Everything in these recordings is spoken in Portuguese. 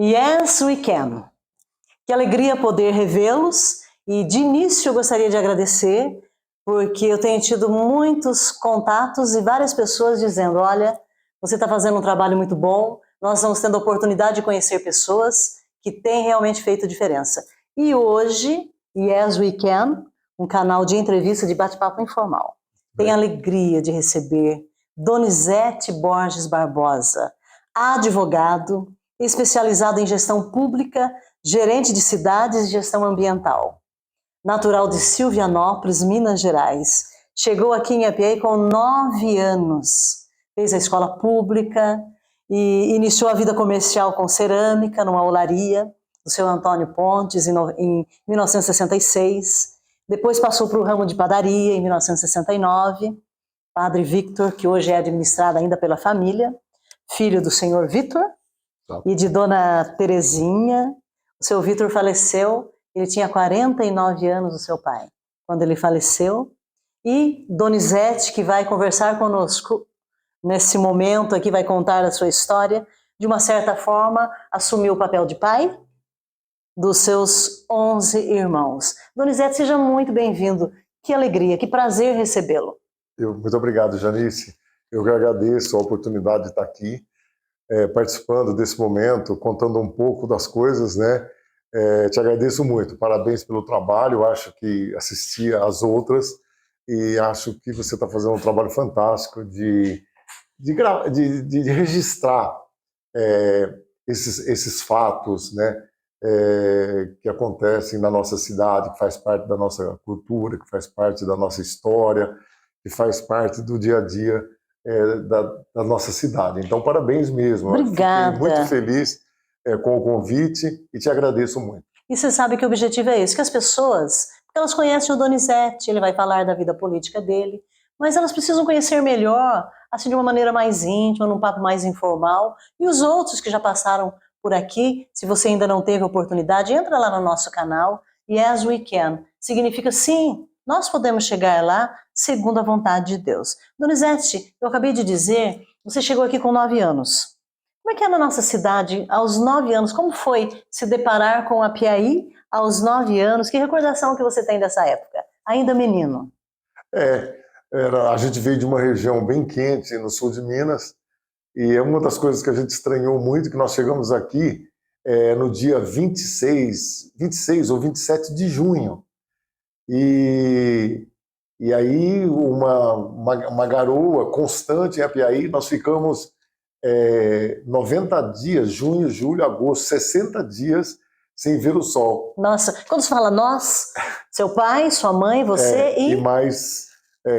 Yes, we can. Que alegria poder revê-los e de início eu gostaria de agradecer porque eu tenho tido muitos contatos e várias pessoas dizendo, olha, você está fazendo um trabalho muito bom, nós estamos tendo a oportunidade de conhecer pessoas que têm realmente feito diferença. E hoje, Yes, we can, um canal de entrevista de bate-papo informal. Tenho a alegria de receber Donizete Borges Barbosa, advogado, especializado em gestão pública, gerente de cidades e gestão ambiental. Natural de Silvianópolis, Minas Gerais. Chegou aqui em Apiaí com 9 anos. Fez a escola pública e iniciou a vida comercial com cerâmica numa olaria do seu Antônio Pontes em 1966. Depois passou para o ramo de padaria em 1969. Padre Victor, que hoje é administrado ainda pela família, filho do senhor Victor e de dona Terezinha. O seu Victor faleceu, ele tinha 49 anos, o seu pai, quando ele faleceu. E Donizete, que vai conversar conosco nesse momento aqui, vai contar a sua história, de uma certa forma, assumiu o papel de pai dos seus 11 irmãos. Donizete, seja muito bem-vindo. Que alegria, que prazer recebê-lo. Muito obrigado, Janice. Eu que agradeço a oportunidade de estar aqui, participando desse momento, contando um pouco das coisas, né? Te agradeço muito, parabéns pelo trabalho, eu acho que assisti às outras e acho que você está fazendo um trabalho fantástico de registrar esses fatos, né? Que acontecem na nossa cidade, que faz parte da nossa cultura, que faz parte da nossa história, que faz parte do dia a dia da nossa cidade. Então, parabéns mesmo. Obrigada. Fiquei muito feliz com o convite e te agradeço muito. E você sabe que o objetivo é esse, que as pessoas, porque elas conhecem o Donizete, ele vai falar da vida política dele, mas elas precisam conhecer melhor, assim de uma maneira mais íntima, num papo mais informal, e os outros que já passaram por aqui, se você ainda não teve oportunidade, entra lá no nosso canal, Yes, we can. Significa sim, nós podemos chegar lá segundo a vontade de Deus. Donizete, eu acabei de dizer, você chegou aqui com 9 anos. Como é que é na nossa cidade, aos 9 anos? Como foi se deparar com Apiaí aos 9 anos? Que recordação que você tem dessa época? Ainda menino. A gente veio de uma região bem quente no sul de Minas e é uma das coisas que a gente estranhou muito, que nós chegamos aqui no dia 26 ou 27 de junho. E aí uma garoa constante em Apiaí, nós ficamos 90 dias, junho, julho, agosto, 60 dias sem ver o sol. Nossa, quando você fala nós, seu pai, sua mãe, você e mais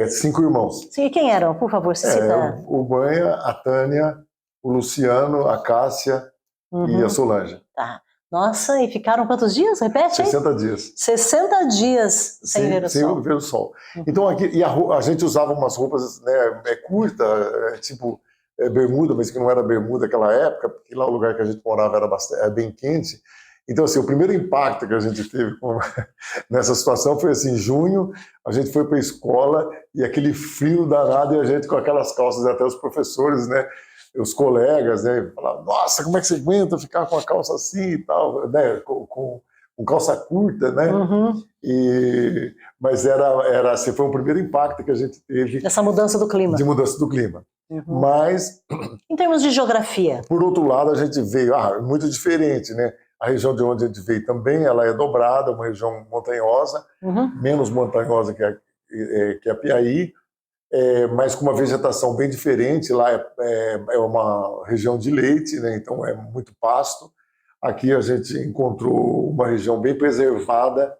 5 irmãos. Sim, e quem eram? Por favor, se cita. O Banha, a Tânia, o Luciano, a Cássia e a Solange. Tá. Nossa, e ficaram quantos dias? Repete aí. 60 dias. 60 dias sem ver o sol. Sem ver o sol. Então aqui, a gente usava umas roupas, né, curtas, tipo bermuda, mas que não era bermuda naquela época, porque lá o lugar que a gente morava era bem quente. Então, assim, o primeiro impacto que a gente teve nessa situação foi assim, em junho, a gente foi para a escola e aquele frio danado e a gente com aquelas calças, até os professores, né, os colegas, né, falavam, nossa, como é que você aguenta ficar com a calça assim e tal, né, com calça curta, né? Mas era assim, foi o primeiro impacto que a gente teve. Dessa mudança do clima. De mudança do clima. Mas... Em termos de geografia? Por outro lado, a gente veio muito diferente, né? A região de onde a gente veio também, ela é dobrada, uma região montanhosa, menos montanhosa que a Apiaí, mas com uma vegetação bem diferente. Lá é uma região de leite, né? Então é muito pasto. Aqui a gente encontrou uma região bem preservada,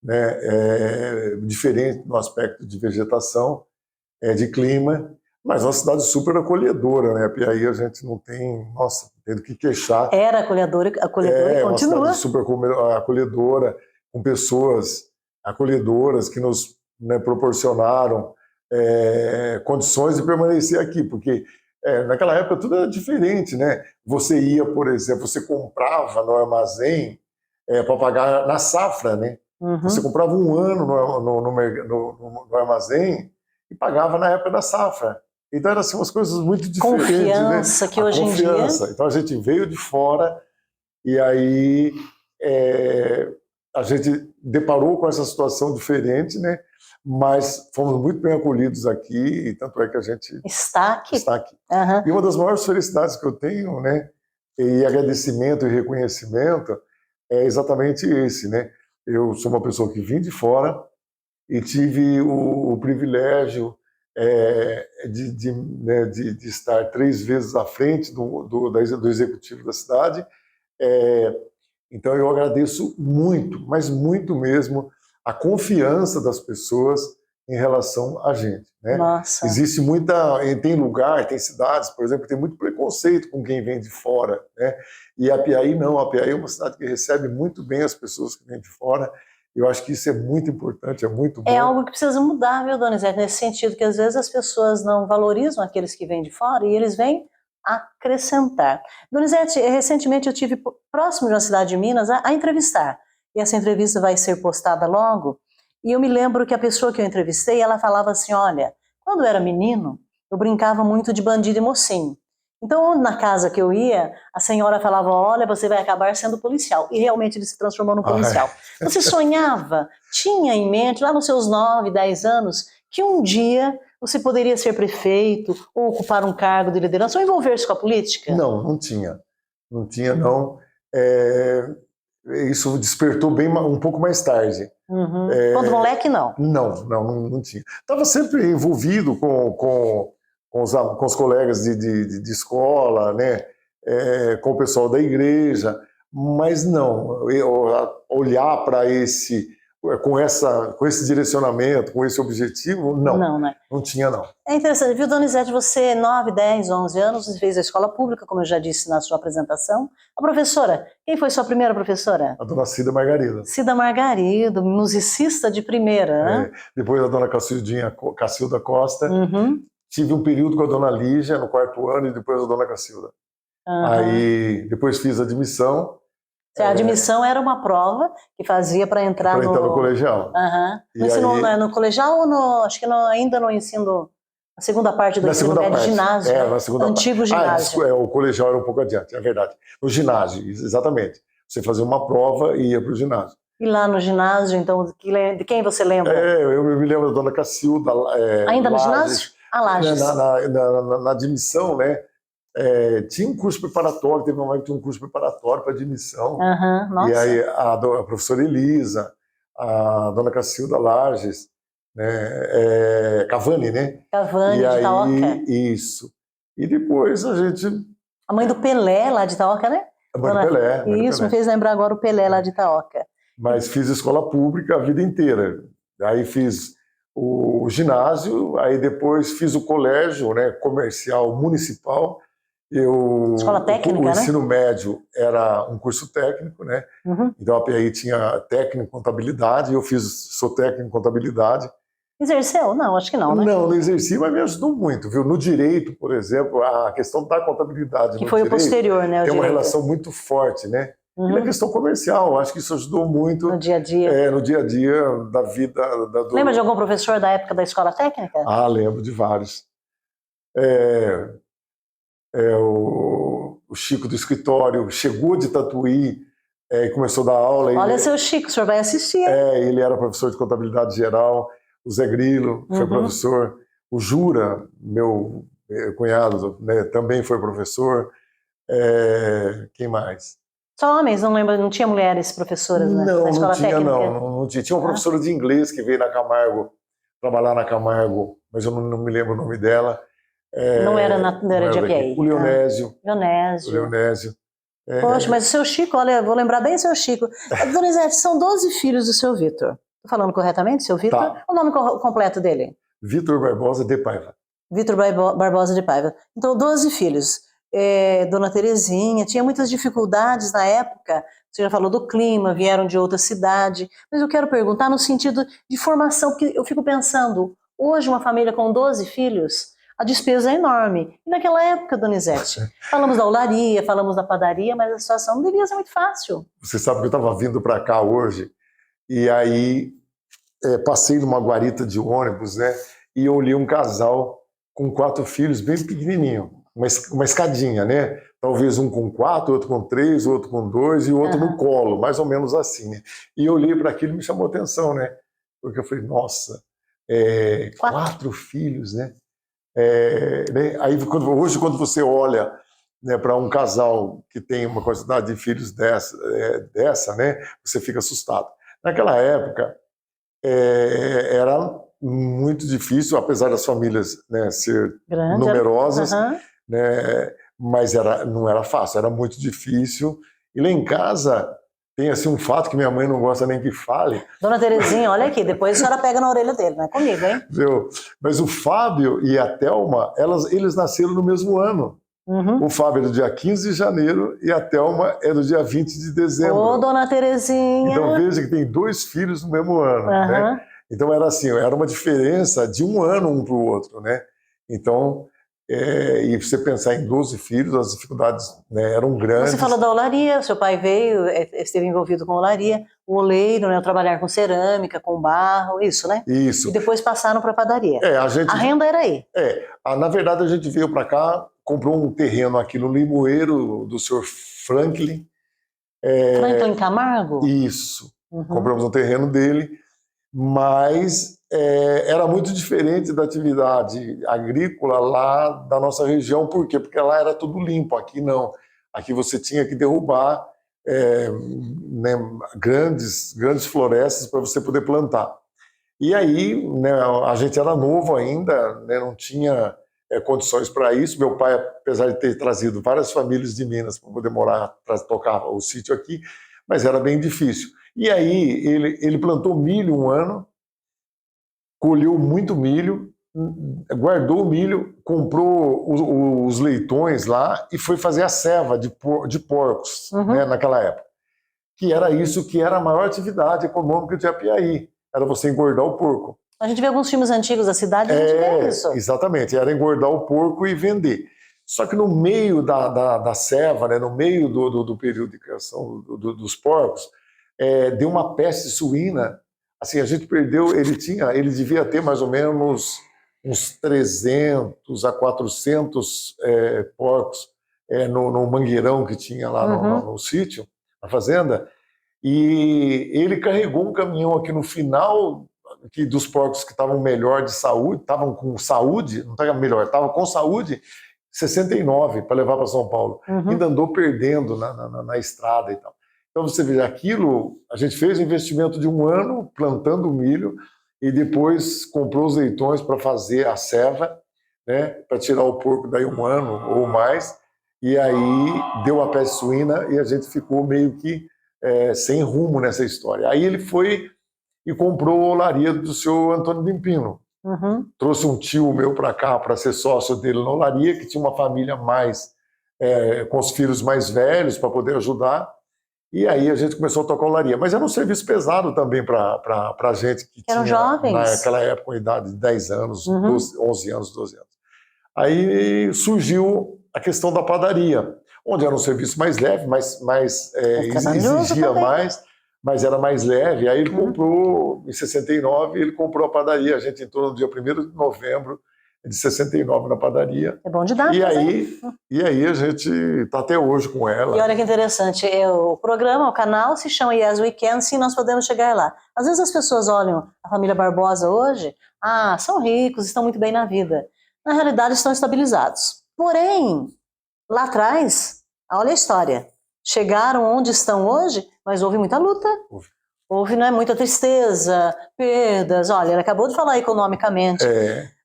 né? Diferente no aspecto de vegetação, de clima, mas uma cidade super acolhedora, né? Apiaí a gente não tem, nossa, tem do que queixar. Era acolhedora e continua. Uma cidade super acolhedora, com pessoas acolhedoras que nos, né, proporcionaram condições de permanecer aqui, porque naquela época tudo era diferente, né? Você ia, por exemplo, você comprava no armazém para pagar na safra, né? Você comprava um ano no armazém e pagava na época da safra. Então eram assim, umas coisas muito diferentes. Confiança, né? Que hoje em dia... Então a gente veio de fora, E aí a gente deparou com essa situação diferente, né? Mas fomos muito bem acolhidos aqui, e tanto é que a gente está aqui. Uhum. E uma das maiores felicidades que eu tenho, né, e agradecimento e reconhecimento, é exatamente esse, né? Eu sou uma pessoa que vim de fora e tive o privilégio de estar 3 vezes à frente do executivo da cidade. Então eu agradeço muito, mas muito mesmo, a confiança das pessoas em relação a gente, né? Nossa. Existe tem lugar, tem cidades, por exemplo, que tem muito preconceito com quem vem de fora, né? E a Piaí não, a Piaí é uma cidade que recebe muito bem as pessoas que vêm de fora. Eu acho que isso é muito importante, é muito bom. É algo que precisa mudar, viu, Donizete, nesse sentido, que às vezes as pessoas não valorizam aqueles que vêm de fora e eles vêm acrescentar. Donizete, recentemente eu tive próximo de uma cidade de Minas a entrevistar, e essa entrevista vai ser postada logo, e eu me lembro que a pessoa que eu entrevistei, ela falava assim, olha, quando eu era menino, eu brincava muito de bandido e mocinho. Então, na casa que eu ia, a senhora falava, olha, você vai acabar sendo policial. E realmente ele se transformou num policial. Você sonhava, tinha em mente, lá nos seus 9, 10 anos, que um dia você poderia ser prefeito, ou ocupar um cargo de liderança, ou envolver-se com a política? Não, não tinha. Não tinha, não. Isso despertou um pouco mais tarde. Uhum. Quando moleque, não? Não tinha. Estava sempre envolvido com os colegas de escola, né? Com o pessoal da igreja, mas não, olhar para com esse direcionamento, com esse objetivo, não tinha, não. É interessante, viu, Donizete, você, 9, 10, 11 anos, você fez a escola pública, como eu já disse na sua apresentação. A professora, quem foi sua primeira professora? A dona Cida Margarida. Cida Margarida, musicista de primeira, né? Depois a dona Cacilda Costa. Uhum. Tive um período com a dona Lígia, no 4º ano, e depois a dona Cacilda. Uhum. Aí, depois fiz admissão. A admissão era uma prova que fazia para entrar no colegial. Uhum. No colegial ou acho que ainda no ensino, na segunda parte do ensino médio, ginásio, na segunda antigo ginásio. O colegial era um pouco adiante, é verdade. No ginásio, exatamente. Você fazia uma prova e ia para o ginásio. E lá no ginásio, então, de quem você lembra? Eu me lembro da dona Cacilda. Ainda no ginásio? Lages. Na admissão, né? Tinha um curso preparatório, teve uma mãe que tinha um curso preparatório para admissão. Nossa. E aí a professora Elisa, a dona Cacilda Lages, né? Cavani, né? Cavani, de Itaoca. Isso. E depois a gente... A mãe do Pelé, lá de Itaoca, né? A mãe do Pelé. Isso, me fez lembrar agora o Pelé, lá de Itaoca. Mas fiz escola pública a vida inteira. Aí fiz o ginásio, aí depois fiz o colégio, né, comercial municipal. Escola técnica, o ensino médio era um curso técnico, né? Uhum. Então a PAI tinha técnico em contabilidade, eu sou técnico em contabilidade. Exerceu? Não, acho que não, né? Não exerci, mas me ajudou muito, viu? No direito, por exemplo, a questão da contabilidade. Que foi o posterior, né? Tem uma relação muito forte, né? Uhum. E na questão comercial, acho que isso ajudou muito. No dia a dia. No dia a dia da vida. Lembra de algum professor da época da escola técnica? Lembro de vários. O Chico do escritório chegou de Tatuí e começou a dar aula. Olha, seu Chico, o senhor vai assistir. Ele era professor de contabilidade geral. O Zé Grilo foi professor. O Jura, meu cunhado, né, também foi professor. Quem mais? Só homens, não lembro, não tinha mulheres professoras, né? Não, na escola tinha, técnica? Não tinha. Tinha uma professora de inglês que veio na Camargo, trabalhar na Camargo, mas eu não me lembro o nome dela. Não era de API. O Leonésio. Leonésio. Poxa, mas o seu Chico, olha, vou lembrar bem o seu Chico. Donizete, são 12 filhos do seu Vitor. Estou falando corretamente, seu Vitor? Tá. O nome completo dele? Vitor Barbosa de Paiva. Vitor Barbosa de Paiva. Então, 12 filhos. Dona Terezinha, tinha muitas dificuldades na época, você já falou do clima, vieram de outra cidade, mas eu quero perguntar no sentido de formação, porque eu fico pensando, hoje uma família com 12 filhos, a despesa é enorme. E naquela época, Donizete, falamos da olaria, falamos da padaria, mas a situação não devia ser muito fácil. Você sabe que eu estava vindo para cá hoje, e aí passei numa guarita de ônibus, né, e eu olhei um casal com 4 filhos bem pequenininho, uma escadinha, né? talvez um com 4, outro com 3, outro com 2 e o outro no colo, mais ou menos assim, né? E eu olhei para aquilo e me chamou a atenção, né? Porque eu falei, nossa, 4 filhos, né? Né? Aí hoje, quando você olha, né, para um casal que tem uma quantidade de filhos dessa, né? Você fica assustado. Naquela época, era muito difícil, apesar das famílias, né, ser numerosas, né, mas não era fácil, era muito difícil. E lá em casa tem assim, um fato que minha mãe não gosta nem que fale. Dona Terezinha, olha aqui, depois a senhora pega na orelha dele, não é comigo, hein? Viu? Mas o Fábio e a Thelma, eles nasceram no mesmo ano. O Fábio é do dia 15 de janeiro e a Thelma é do dia 20 de dezembro. Ô, Dona Terezinha! Então veja que tem 2 filhos no mesmo ano, né? Então era assim, era uma diferença de um ano um para o outro, né? Então, e você pensar em 12 filhos, as dificuldades, né, eram grandes. Você falou da olaria, seu pai veio, esteve envolvido com olaria, o oleiro, né, trabalhar com cerâmica, com barro, isso, né? Isso. E depois passaram para a padaria. A renda era aí. Na verdade a gente veio para cá, comprou um terreno aqui no Limoeiro do senhor Franklin. Franklin Camargo? Isso. Compramos um terreno dele, mas era muito diferente da atividade agrícola lá da nossa região. Por quê? Porque lá era tudo limpo, aqui não. Aqui você tinha que derrubar né, grandes florestas para você poder plantar. E aí, né, a gente era novo ainda, né, não tinha condições para isso. Meu pai, apesar de ter trazido várias famílias de Minas para poder morar, para tocar o sítio aqui, mas era bem difícil. E aí ele plantou milho um ano, colheu muito milho, guardou o milho, comprou os leitões lá e foi fazer a ceva de porcos, né, naquela época. Que era isso que era a maior atividade econômica de Apiaí, era você engordar o porco. A gente vê alguns filmes antigos da cidade, a gente vê isso. Exatamente, era engordar o porco e vender. Só que no meio da ceva, né, no meio do período de criação dos porcos, deu uma peste suína. Assim, a gente perdeu, ele devia ter mais ou menos uns 300 a 400 porcos no mangueirão que tinha lá no sítio, na fazenda, e ele carregou um caminhão aqui no final dos porcos que estavam melhor de saúde, estavam com saúde, não estava melhor, estavam com saúde, 69 para levar para São Paulo. Ainda andou perdendo na estrada e tal. Então você vê, aquilo, a gente fez um investimento de um ano plantando milho e depois comprou os leitões para fazer a ceva, né, para tirar o porco daí um ano ou mais, e aí deu a peste suína e a gente ficou meio que sem rumo nessa história. Aí ele foi e comprou a olaria do seu Antônio Limpino. Trouxe um tio meu para cá para ser sócio dele na olaria, que tinha uma família com os filhos mais velhos para poder ajudar. E aí a gente começou a tocar olaria. Mas era um serviço pesado também para a gente que eram tinha, jovens. naquela época, com idade de 10 anos, 11 anos, 12 anos. Aí surgiu a questão da padaria, onde era um serviço mais leve, exigia mais, mas era mais leve. Aí ele comprou, em 69, ele comprou a padaria. A gente entrou no dia 1º de novembro de 69 na padaria. É bom de dar. E aí a gente está até hoje com ela. E olha que interessante, o programa, o canal se chama Yes We Can, sim, nós podemos chegar lá. Às vezes as pessoas olham a família Barbosa hoje, são ricos, estão muito bem na vida. Na realidade estão estabilizados. Porém, lá atrás, olha a história, chegaram onde estão hoje, mas houve muita luta. Houve, né, muita tristeza, perdas. Olha, ele acabou de falar economicamente.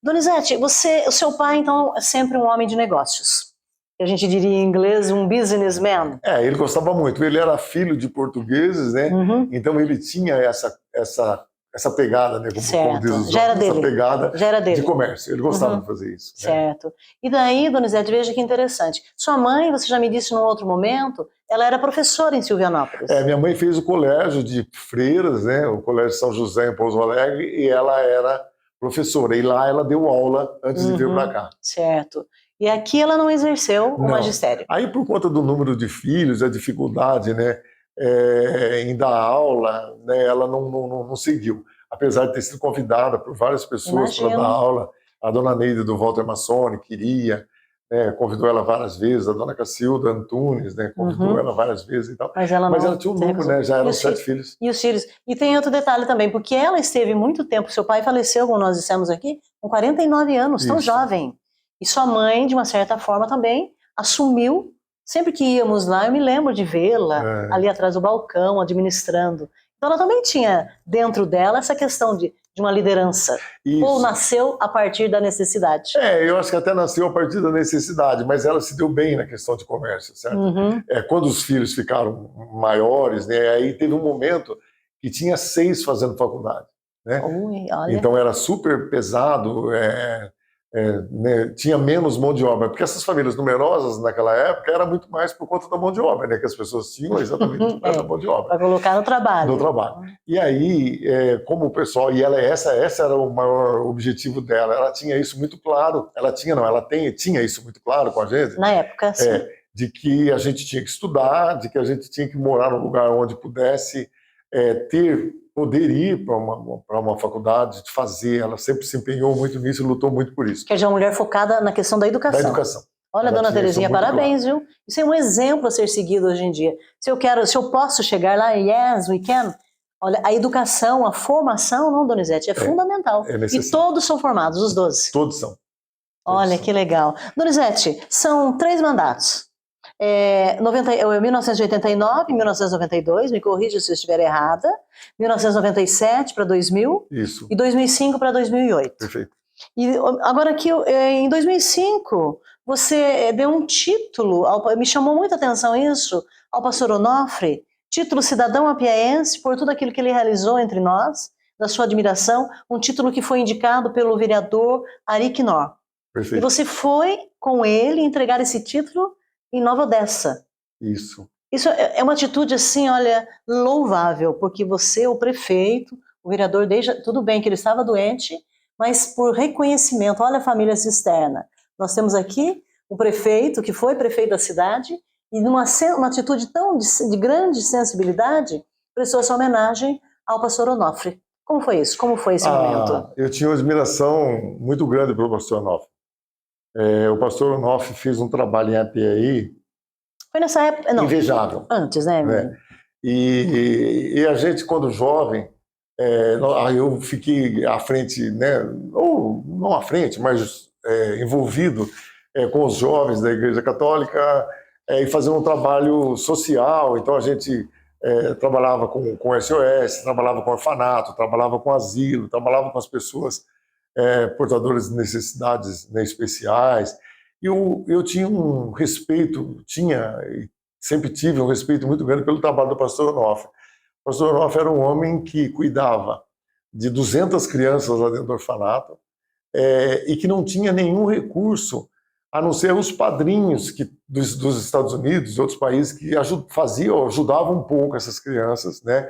Donizete, o seu pai, então, é sempre um homem de negócios. A gente diria em inglês, um businessman. Ele gostava muito. Ele era filho de portugueses, né? Então ele tinha essa pegada, né? Como diz os já essa pegada já era dele. De comércio. Ele gostava de fazer isso. Certo. Né? E daí, Donizete, veja que interessante. Sua mãe, você já me disse num outro momento, ela era professora em Silvianópolis. Minha mãe fez o colégio de freiras, né? O Colégio São José em Pouso Alegre, e ela era professora. E lá ela deu aula antes de vir para cá. Certo. E aqui ela não exerceu o magistério. Aí, por conta do número de filhos, a dificuldade, né, em dar aula, né, ela não seguiu. Apesar de ter sido convidada por várias pessoas para dar aula, a dona Neide do Walter Massoni queria, né, convidou ela várias vezes, a dona Cacilda Antunes, né, convidou ela várias vezes e tal. Mas ela tinha um número, né, já eram 7 filhos. E os filhos. E tem outro detalhe também, porque ela esteve muito tempo, seu pai faleceu, como nós dissemos aqui, com 49 anos, tão jovem. E sua mãe, de uma certa forma também, assumiu. Sempre que íamos lá, eu me lembro de vê-la ali atrás do balcão, administrando. Então ela também tinha dentro dela essa questão de uma liderança. Ou nasceu a partir da necessidade? Eu acho que até nasceu a partir da necessidade, mas ela se deu bem na questão de comércio, certo? Quando os filhos ficaram maiores, né, aí teve um momento que tinha 6 fazendo faculdade, né? Então era super pesado, né, tinha menos mão de obra, porque essas famílias numerosas naquela época era muito mais por conta da mão de obra, né, que as pessoas tinham exatamente por conta da mão de obra. Para colocar no trabalho. No trabalho. E aí, como o pessoal, e ela essa era o maior objetivo dela, ela tinha isso muito claro, ela tinha isso muito claro com a gente. Na época, sim. De que a gente tinha que estudar, de que a gente tinha que morar num lugar onde pudesse poder ir para uma faculdade, de fazer. Ela sempre se empenhou muito nisso e lutou muito por isso. Que é uma mulher focada na questão da educação. Da educação. Olha, dona Terezinha, parabéns, viu? Isso é um exemplo a ser seguido hoje em dia. Se eu posso chegar lá, yes, we can. Olha, a educação, a formação, não, Donizete, é fundamental. E todos são formados, os 12. Todos são. Olha, que legal. Donizete, são 3 mandatos. 1989, 1992, me corrija se eu estiver errada, 1997 para 2000, isso. E 2005 para 2008. Perfeito. E agora aqui, em 2005, você deu um título, me chamou muita atenção isso, ao pastor Onofre, título cidadão apiaense, por tudo aquilo que ele realizou entre nós, da sua admiração, um título que foi indicado pelo vereador Ari Knorr. Perfeito. E você foi com ele entregar esse título em Nova Odessa. Isso. Isso é uma atitude, assim, olha, louvável, porque você, o prefeito, o vereador, tudo bem que ele estava doente, mas por reconhecimento, olha a família cisterna. Nós temos aqui o prefeito, que foi prefeito da cidade, e numa atitude tão de grande sensibilidade, prestou essa homenagem ao pastor Onofre. Como foi isso? Como foi esse momento? Eu tinha uma admiração muito grande pelo pastor Onofre. O pastor Onofre fez um trabalho em Apiaí. Foi nessa época? Não. Invejável. Antes, né? E a gente, quando jovem, eu fiquei à frente, né? Ou não à frente, mas envolvido com os jovens da Igreja Católica e fazendo um trabalho social. Então a gente trabalhava com SOS, trabalhava com orfanato, trabalhava com asilo, trabalhava com as pessoas portadores de necessidades, né, especiais. E eu tinha um respeito, sempre tive um respeito muito grande pelo trabalho do pastor Onofre. O pastor Onofre era um homem que cuidava de 200 crianças lá dentro do orfanato e que não tinha nenhum recurso, a não ser os padrinhos dos Estados Unidos, de outros países, que ajudavam um pouco essas crianças, né?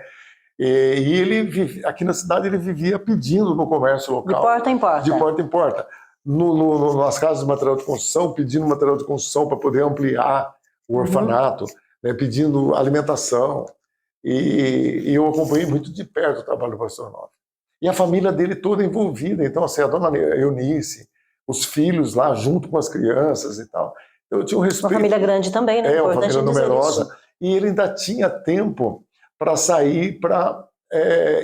E ele, aqui na cidade, ele vivia pedindo no comércio local. De porta em porta. De porta em porta. Nas casas de material de construção, pedindo material de construção para poder ampliar o orfanato, né, pedindo alimentação. E eu acompanhei muito de perto o trabalho do pastor Onofre. E a família dele toda envolvida. Então, assim, a dona Eunice, os filhos lá junto com as crianças e tal. Eu tinha um respeito. Uma família grande também, né? Uma família numerosa. E ele ainda tinha tempo para sair para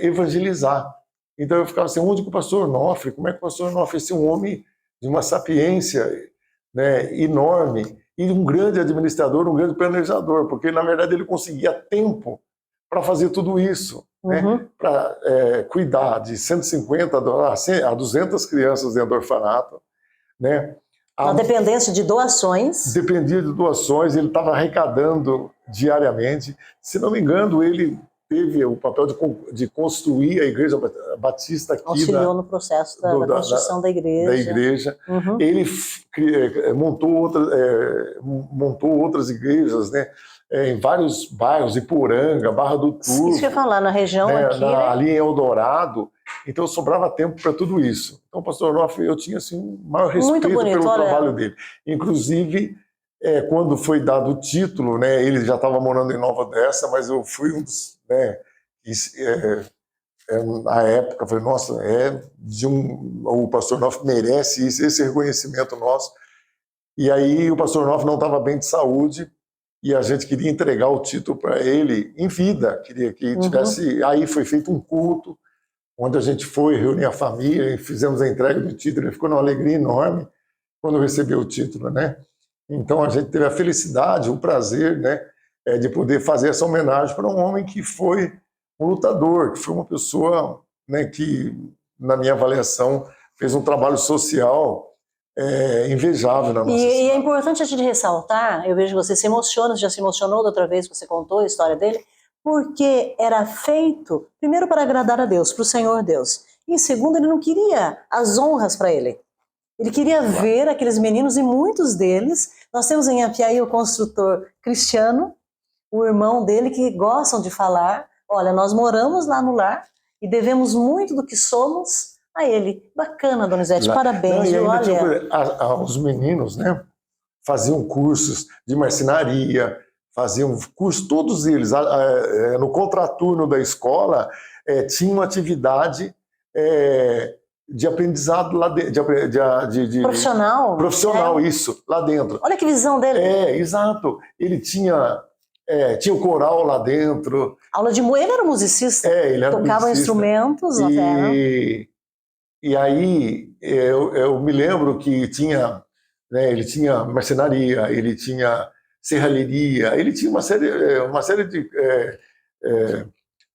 evangelizar. Então eu ficava assim, onde que o pastor Onofre, como é que o pastor Onofre, esse um homem de uma sapiência, né, enorme, e um grande administrador, um grande planejador, porque na verdade ele conseguia tempo para fazer tudo isso, né, para cuidar de 150 a 200 crianças dentro do orfanato, né. Uma dependência de doações. Dependia de doações, ele estava arrecadando diariamente. Se não me engano, ele teve o papel de construir a Igreja Batista aqui. Auxiliou no processo da construção da igreja. Ele montou outras igrejas, né, em vários bairros, Ipuranga, Barra do Turvo. Isso que eu ia falar, na região aqui. Ali em Eldorado. Então sobrava tempo para tudo isso. Então o pastor Onofre, eu tinha assim, um maior respeito pelo trabalho dele. Inclusive, quando foi dado o título, né, ele já estava morando em Nova Odessa, mas eu fui um dos... Né, na época, falei, nossa, o pastor Onofre merece esse reconhecimento nosso. E aí o pastor Onofre não estava bem de saúde e a gente queria entregar o título para ele em vida, queria que tivesse... Aí foi feito um culto, onde a gente foi reunir a família e fizemos a entrega do título. Ele ficou numa alegria enorme quando recebeu o título, né? Então a gente teve a felicidade, o prazer, né, de poder fazer essa homenagem para um homem que foi um lutador, que foi uma pessoa, né, que, na minha avaliação, fez um trabalho social invejável na nossa cidade. E é importante a gente ressaltar, eu vejo que você se emociona, já se emocionou da outra vez que você contou a história dele, porque era feito, primeiro, para agradar a Deus, para o Senhor Deus. E segundo, ele não queria as honras para ele. Ele queria ver aqueles meninos, e muitos deles, nós temos em Apiaí o construtor Cristiano, o irmão dele, que gostam de falar, olha, nós moramos lá no lar e devemos muito do que somos a ele. Bacana, Donizete, parabéns. Não, olha, os meninos, né, faziam cursos de marcenaria, faziam cursos, todos eles, no contraturno da escola, tinha uma atividade de aprendizado lá dentro, profissional. Profissional, isso, lá dentro. Olha que visão dele. Exato. Ele tinha o coral lá dentro. Aula de música, ele era musicista. Ele era tocava musicista. Instrumentos. E aí eu me lembro que tinha, né, ele tinha marcenaria, ele tinha serralheria, ele tinha uma série de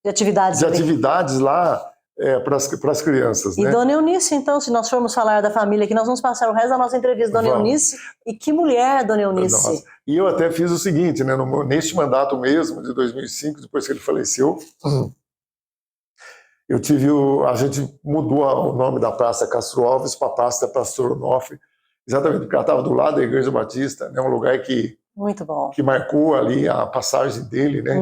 atividades lá para as crianças. E né? Dona Eunice, então, se nós formos falar da família aqui, nós vamos passar o resto da nossa entrevista, Dona Eunice. E que mulher, Dona Eunice! Nossa. E eu até fiz o seguinte, né, neste mandato mesmo, de 2005, depois que ele faleceu, a gente mudou o nome da Praça Castro Alves para a Praça Pastor Onofre, exatamente porque ela estava do lado da Igreja Batista, né, um lugar que, muito bom, que marcou ali a passagem dele, né?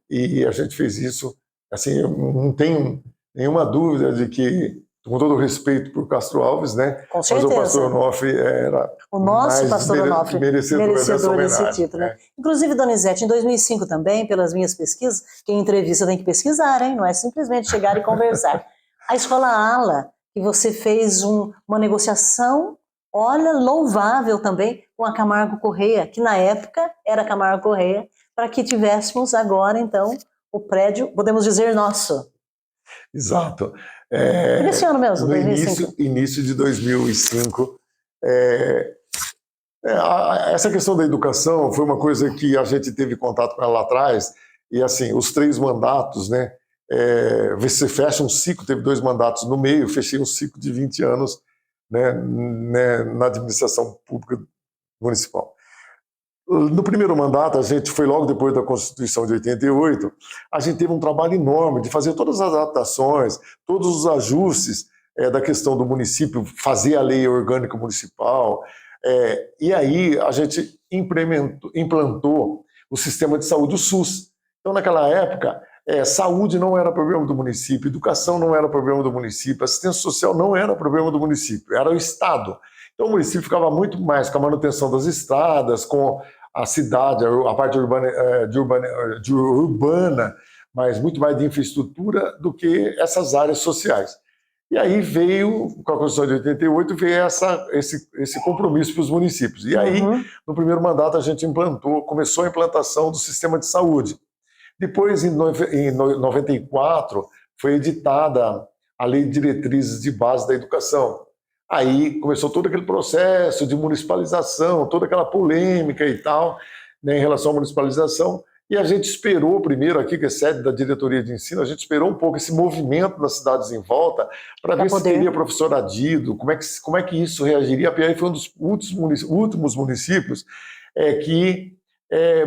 E a gente fez isso. Assim, eu não tenho nenhuma dúvida de que, com todo o respeito por Castro Alves, né? Com certeza. Mas o pastor Onofre era o nosso pastor Onofre, merecedor desse título. Né? Inclusive, Donizete, em 2005 também, pelas minhas pesquisas, quem entrevista tem que pesquisar, hein? Não é simplesmente chegar e conversar. A Escola Ala, que você fez uma negociação, olha, louvável também, com a Camargo Correia, que na época era Camargo Correia, para que tivéssemos agora, então, o prédio, podemos dizer, nosso. Exato. Nesse ano mesmo, no 2005. Início de 2005. Essa questão da educação foi uma coisa que a gente teve contato com ela lá atrás, e assim, os 3 mandatos, né? Você fecha um ciclo, teve 2 mandatos no meio, fechei um ciclo de 20 anos né, na administração pública municipal. No primeiro mandato, a gente foi logo depois da Constituição de 88, a gente teve um trabalho enorme de fazer todas as adaptações, todos os ajustes da questão do município, fazer a lei orgânica municipal, e aí a gente implantou o sistema de saúde, o SUS. Então, naquela época, saúde não era problema do município, educação não era problema do município, assistência social não era problema do município, era o Estado. Então, o município ficava muito mais com a manutenção das estradas, com a cidade, a parte urbana, mas muito mais de infraestrutura do que essas áreas sociais. E aí veio, com a Constituição de 88, veio esse compromisso para os municípios. E aí, no primeiro mandato, a gente começou a implantação do sistema de saúde. Depois, em 94, foi editada a Lei de Diretrizes de Base da Educação. Aí começou todo aquele processo de municipalização, toda aquela polêmica e tal, né, em relação à municipalização. E a gente esperou primeiro aqui, que é sede da diretoria de ensino, a gente esperou um pouco esse movimento das cidades em volta para ver se teria professor adido, como é que isso reagiria. A Piaí foi um dos últimos municípios que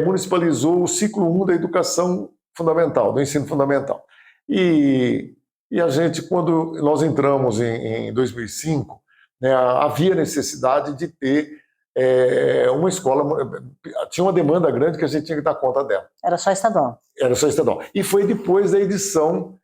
municipalizou o ciclo 1 da educação fundamental, do ensino fundamental. E a gente, quando nós entramos em 2005, né, havia necessidade de ter uma escola, tinha uma demanda grande que a gente tinha que dar conta dela. Era só estadual. Era só estadual. E foi depois da edição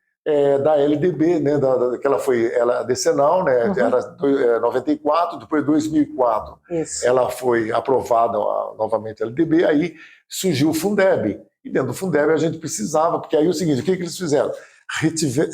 da LDB, né, que ela foi decenal, né, era 94, depois 2004. Isso. Ela foi aprovada novamente a LDB, aí surgiu o Fundeb. E dentro do Fundeb a gente precisava, porque aí é o seguinte, o que eles fizeram?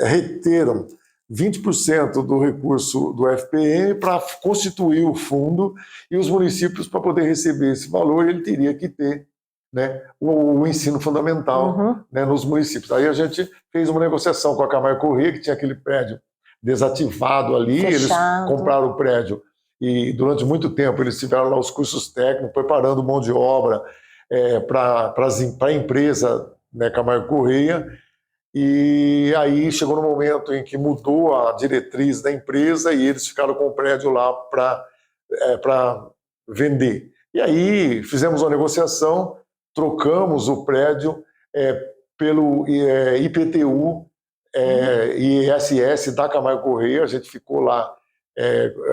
Reteram 20% do recurso do FPM para constituir o fundo, e os municípios, para poder receber esse valor, ele teria que ter, né, o ensino fundamental, né, nos municípios. Aí a gente fez uma negociação com a Camargo Corrêa, que tinha aquele prédio desativado ali, Fechado. eles compraram o prédio e durante muito tempo eles tiveram lá os cursos técnicos, preparando mão de obra para a empresa, né, Camargo Corrêa, e aí chegou no momento em que mudou a diretriz da empresa e eles ficaram com o prédio lá para vender. E aí fizemos uma negociação, trocamos o prédio pelo IPTU e ISS da Camargo Corrêa. A gente ficou lá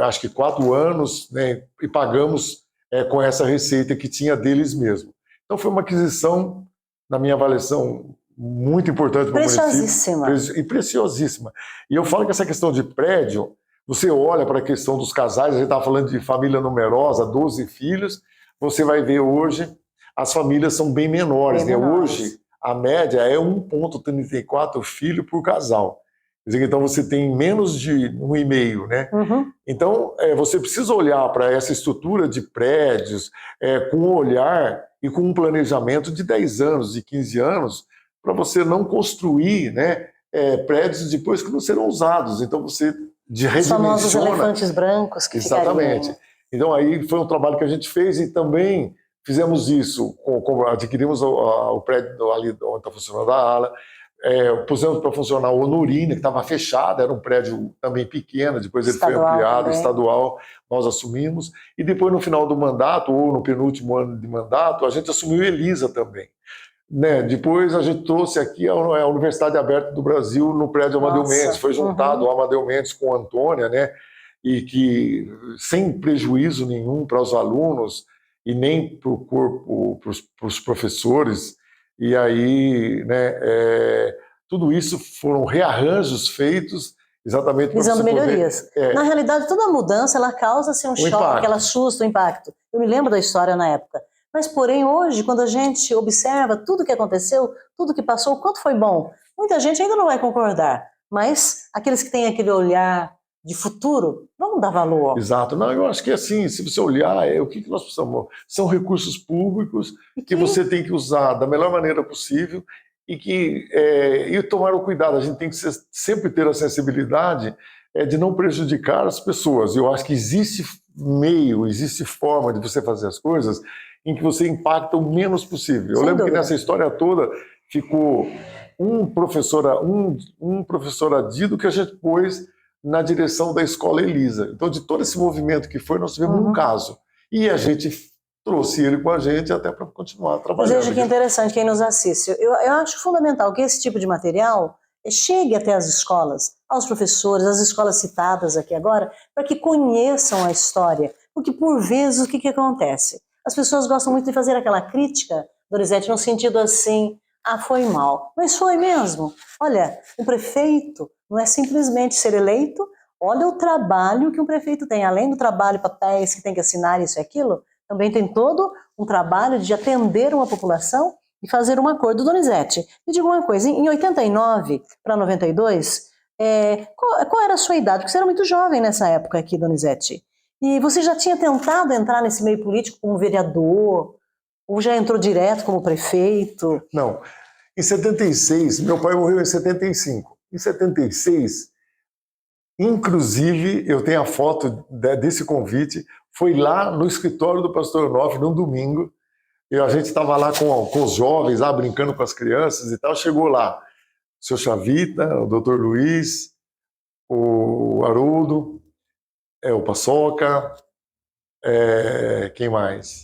acho que 4 anos, né, e pagamos com essa receita que tinha deles mesmo. Então foi uma aquisição, na minha avaliação, muito importante para o município. E preciosíssima. E eu falo que essa questão de prédio, você olha para a questão dos casais, a gente estava falando de família numerosa, 12 filhos, você vai ver hoje as famílias são bem menores, né? Hoje a média é 1,34 filho por casal. Quer dizer, então você tem menos de 1,5, né? Então você precisa olhar para essa estrutura de prédios com um olhar e com um planejamento de 10 anos, de 15 anos, para você não construir, né, prédios depois que não serão usados. Então você redimensiona. Os famosos elefantes brancos que Exatamente. ficariam. Então aí foi um trabalho que a gente fez e também fizemos isso, adquirimos o prédio ali onde está funcionando a ala, pusemos para funcionar o Honorina, que estava fechado, era um prédio também pequeno, depois ele foi ampliado, estadual, nós assumimos, e depois no final do mandato, ou no penúltimo ano de mandato, a gente assumiu Elisa também. Né? Depois a gente trouxe aqui a Universidade Aberta do Brasil no prédio Amadeu Mendes, foi juntado o Amadeu Mendes com a Antônia, né? E que sem prejuízo nenhum para os alunos e nem para o corpo, para os professores, e aí, né, tudo isso foram rearranjos feitos exatamente visando melhorias. Na realidade, toda mudança ela causa-se um choque, impacto. Ela assusta, o impacto. Eu me lembro da história na época. Mas, porém, hoje, quando a gente observa tudo que aconteceu, tudo que passou, o quanto foi bom, muita gente ainda não vai concordar, mas aqueles que têm aquele olhar de futuro, vamos dar valor. Exato. Não, eu acho que assim, se você olhar, o que nós precisamos? São recursos públicos que você tem que usar da melhor maneira possível e tomar o cuidado. A gente tem que sempre ter a sensibilidade de não prejudicar as pessoas. Eu acho que existe meio, existe forma de você fazer as coisas em que você impacta o menos possível. Eu lembro que nessa história toda ficou um professor adido que a gente pôs na direção da Escola Elisa. Então, de todo esse movimento que foi, nós tivemos um caso. E a gente trouxe ele com a gente até para continuar trabalhando. Veja que interessante quem nos assiste. Eu acho fundamental que esse tipo de material chegue até as escolas, aos professores, às escolas citadas aqui agora, para que conheçam a história. Porque, por vezes, o que acontece? As pessoas gostam muito de fazer aquela crítica, Donizete, no sentido assim, foi mal. Mas foi mesmo. Olha, o prefeito não é simplesmente ser eleito, olha o trabalho que um prefeito tem. Além do trabalho, papéis que tem que assinar isso e aquilo, também tem todo um trabalho de atender uma população e fazer um acordo. Donizete, me diga uma coisa, em 89 para 92, qual era a sua idade? Porque você era muito jovem nessa época aqui, Donizete. E você já tinha tentado entrar nesse meio político como vereador? Ou já entrou direto como prefeito? Não. Em 76, meu pai morreu em 75. Em 76, inclusive, eu tenho a foto desse convite, foi lá no escritório do pastor Onofre, num domingo, e a gente estava lá com os jovens, lá brincando com as crianças e tal, chegou lá o seu Chavita, o doutor Luiz, o Haroldo, o Paçoca, quem mais?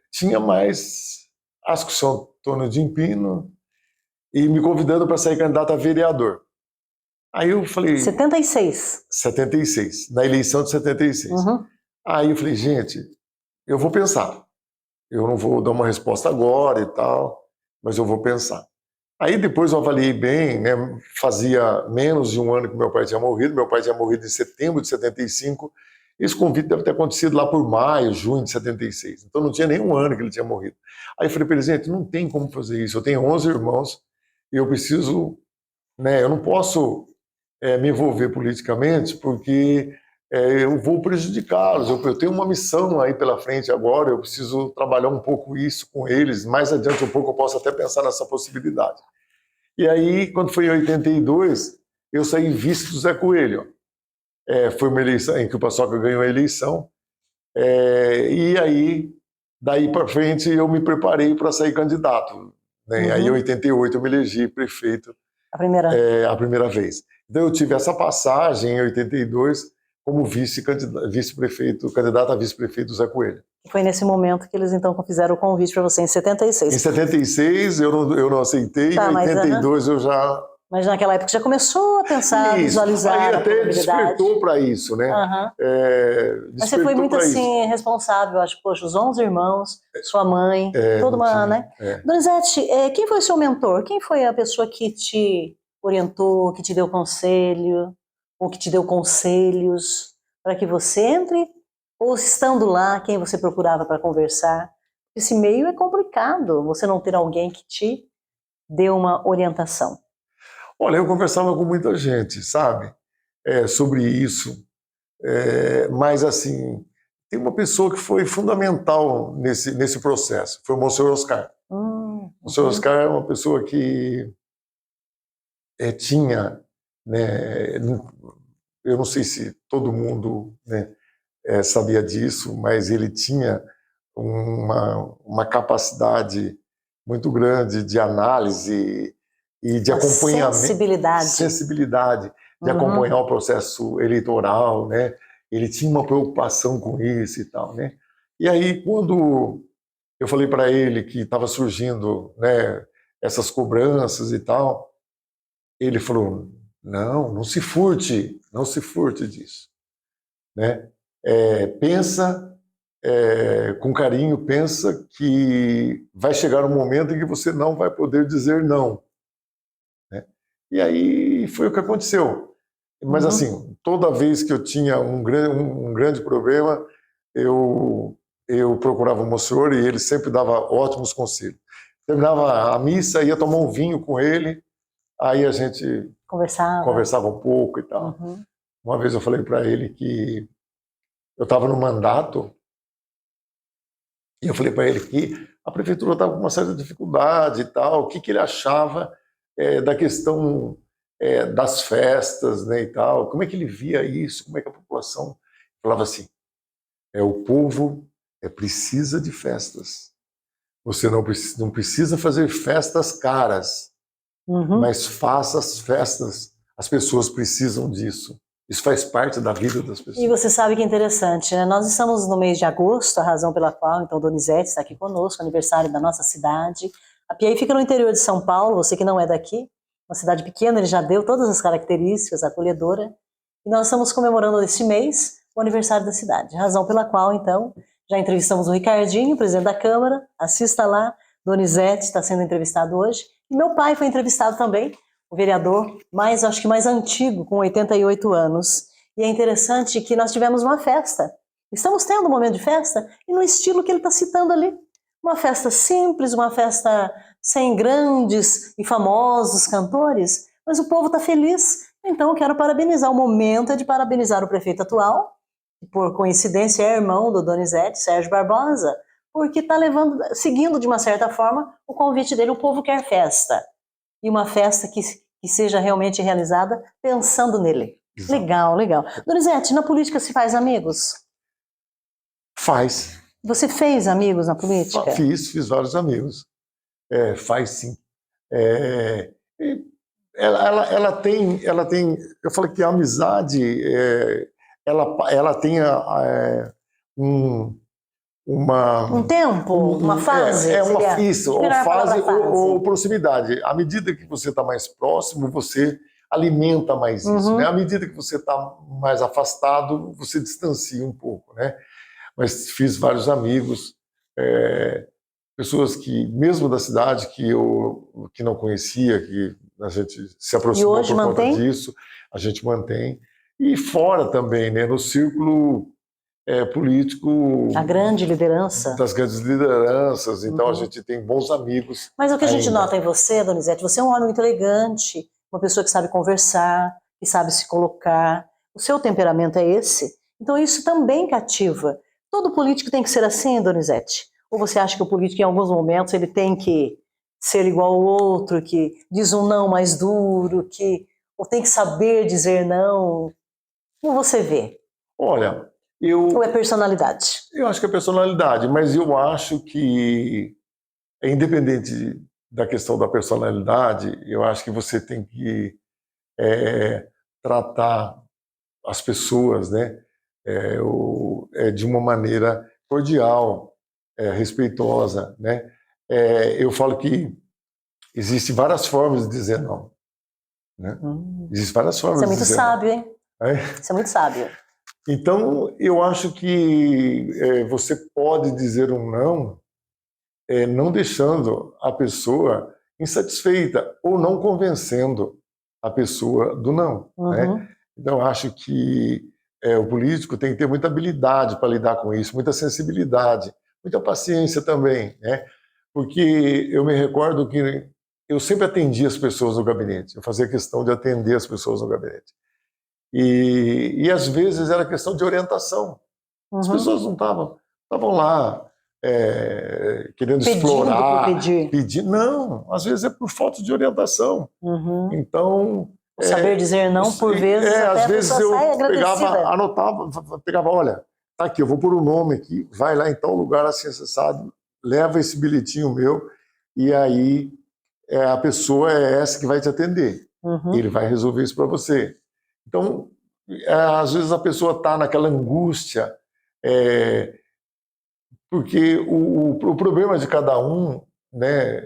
Tinha mais, acho que o senhor Antônio de Empino, e me convidando para sair candidato a vereador. Aí eu falei... 76. 76, na eleição de 76. Aí eu falei, gente, eu vou pensar. Eu não vou dar uma resposta agora e tal, mas eu vou pensar. Aí depois eu avaliei bem, né? Fazia menos de um ano que meu pai tinha morrido. Meu pai tinha morrido em setembro de 75. Esse convite deve ter acontecido lá por maio, junho de 76. Então não tinha nem um ano que ele tinha morrido. Aí eu falei, presidente, não tem como fazer isso. Eu tenho 11 irmãos e eu preciso, né? Eu não posso me envolver politicamente, porque eu vou prejudicá-los. Eu tenho uma missão aí pela frente agora, eu preciso trabalhar um pouco isso com eles. Mais adiante um pouco eu posso até pensar nessa possibilidade. E aí, quando foi em 82, eu saí vice do Zé Coelho. Foi uma eleição em que o Paçoca ganhou a eleição. E aí, daí para frente, eu me preparei para sair candidato. Né? Aí, em 88, eu me elegi prefeito a primeira vez. Então, eu tive essa passagem em 82 como vice-prefeito, candidato a vice-prefeito do Zé Coelho. Foi nesse momento que eles, então, fizeram o convite para você, em 76. Em 76, eu não aceitei, em 82 eu já... Mas naquela época já começou a pensar, visualizar aí a até despertou para isso, né? Mas você foi muito assim, responsável, acho, poxa, os 11 irmãos, sua mãe, toda uma, né? Donizete, quem foi seu mentor? Quem foi a pessoa que te orientou, que te deu conselho, ou que te deu conselhos para que você entre, ou estando lá, quem você procurava para conversar? Esse meio é complicado, você não ter alguém que te dê uma orientação. Olha, eu conversava com muita gente, sabe, sobre isso, mas assim, tem uma pessoa que foi fundamental nesse processo, foi o Monsenhor Oscar. O Monsenhor Oscar é uma pessoa que tinha, né, eu não sei se todo mundo, né, sabia disso, mas ele tinha uma capacidade muito grande de análise e de acompanhamento, sensibilidade de acompanhar o processo eleitoral, né? Ele tinha uma preocupação com isso e tal, né? E aí, quando eu falei para ele que estava surgindo, né, essas cobranças e tal, ele falou: não se furte disso, né? Pensa com carinho, pensa que vai chegar um momento em que você não vai poder dizer não. E aí foi o que aconteceu. Mas assim, toda vez que eu tinha um grande problema, eu procurava o Monsenhor e ele sempre dava ótimos conselhos. Terminava a missa, ia tomar um vinho com ele, aí a gente conversava um pouco e tal. Uma vez eu falei para ele que eu estava no mandato e eu falei para ele que a prefeitura estava com uma certa dificuldade e tal, o que ele achava da questão das festas, né, e tal, como é que ele via isso, como é que a população falava assim, o povo precisa de festas, você não precisa fazer festas caras, mas faça as festas, as pessoas precisam disso, isso faz parte da vida das pessoas. E você sabe que é interessante, né? Nós estamos no mês de agosto, a razão pela qual, então, Donizete está aqui conosco, aniversário da nossa cidade. A Piaí fica no interior de São Paulo, você que não é daqui, uma cidade pequena, ele já deu todas as características, acolhedora. E nós estamos comemorando esse mês o aniversário da cidade, razão pela qual, então, já entrevistamos o Ricardinho, presidente da Câmara, assista lá, Donizete está sendo entrevistado hoje. E meu pai foi entrevistado também, o vereador, acho que mais antigo, com 88 anos. E é interessante que nós tivemos uma festa. Estamos tendo um momento de festa, e no estilo que ele está citando ali. Uma festa simples, uma festa sem grandes e famosos cantores, mas o povo está feliz. Então eu quero parabenizar. O momento é de parabenizar o prefeito atual, que por coincidência é irmão do Donizete, Sérgio Barbosa, porque está seguindo de uma certa forma o convite dele. O povo quer festa. E uma festa que seja realmente realizada pensando nele. Exato. Legal, legal. Donizete, na política se faz amigos? Faz. Você fez amigos na política? Fiz vários amigos. Faz sim. Ela tem. Eu falei que a amizade, ela tem um tempo, uma fase? Uma fase ou proximidade. À medida que você está mais próximo, você alimenta mais isso. Né? À medida que você está mais afastado, você distancia um pouco. Né? Mas fiz vários amigos, pessoas que, mesmo da cidade, que não conhecia, que a gente se aproximou por conta disso, a gente mantém. E fora também, né? No círculo político... A grande liderança. Das grandes lideranças, então a gente tem bons amigos. Mas o que a gente nota em você, Donizete, você é um homem muito elegante, uma pessoa que sabe conversar, que sabe se colocar. O seu temperamento é esse. Então isso também cativa. Todo político tem que ser assim, Donizete? Ou você acha que o político, em alguns momentos, ele tem que ser igual ao outro, que diz um não mais duro, ou tem que saber dizer não? Como você vê? Olha, ou é personalidade? Eu acho que é personalidade, mas eu acho que, independente da questão da personalidade, eu acho que você tem que tratar as pessoas, né, de uma maneira cordial, respeitosa, né? Eu falo que existem várias formas de dizer não, né? Existem várias formas de dizer não. Isso é muito sábio, hein? Isso é muito sábio. Então, eu acho que você pode dizer um não, não deixando a pessoa insatisfeita ou não convencendo a pessoa do não. Né? Então, eu acho que o político tem que ter muita habilidade para lidar com isso, muita sensibilidade, muita paciência também, né? Porque eu me recordo que eu sempre atendia as pessoas no gabinete, eu fazia questão de atender as pessoas no gabinete. E às vezes era questão de orientação. As pessoas não estavam lá querendo explorar, pedir. Não, às vezes é por falta de orientação. Então, o saber dizer não, por vezes, até às vezes eu pegava, anotava, pegava, olha, tá aqui, eu vou pôr o nome aqui, vai lá em tal lugar assim acessado, leva esse bilhetinho meu, e aí a pessoa é essa que vai te atender. Ele vai resolver isso para você. Então, às vezes a pessoa está naquela angústia, porque o problema de cada um, né,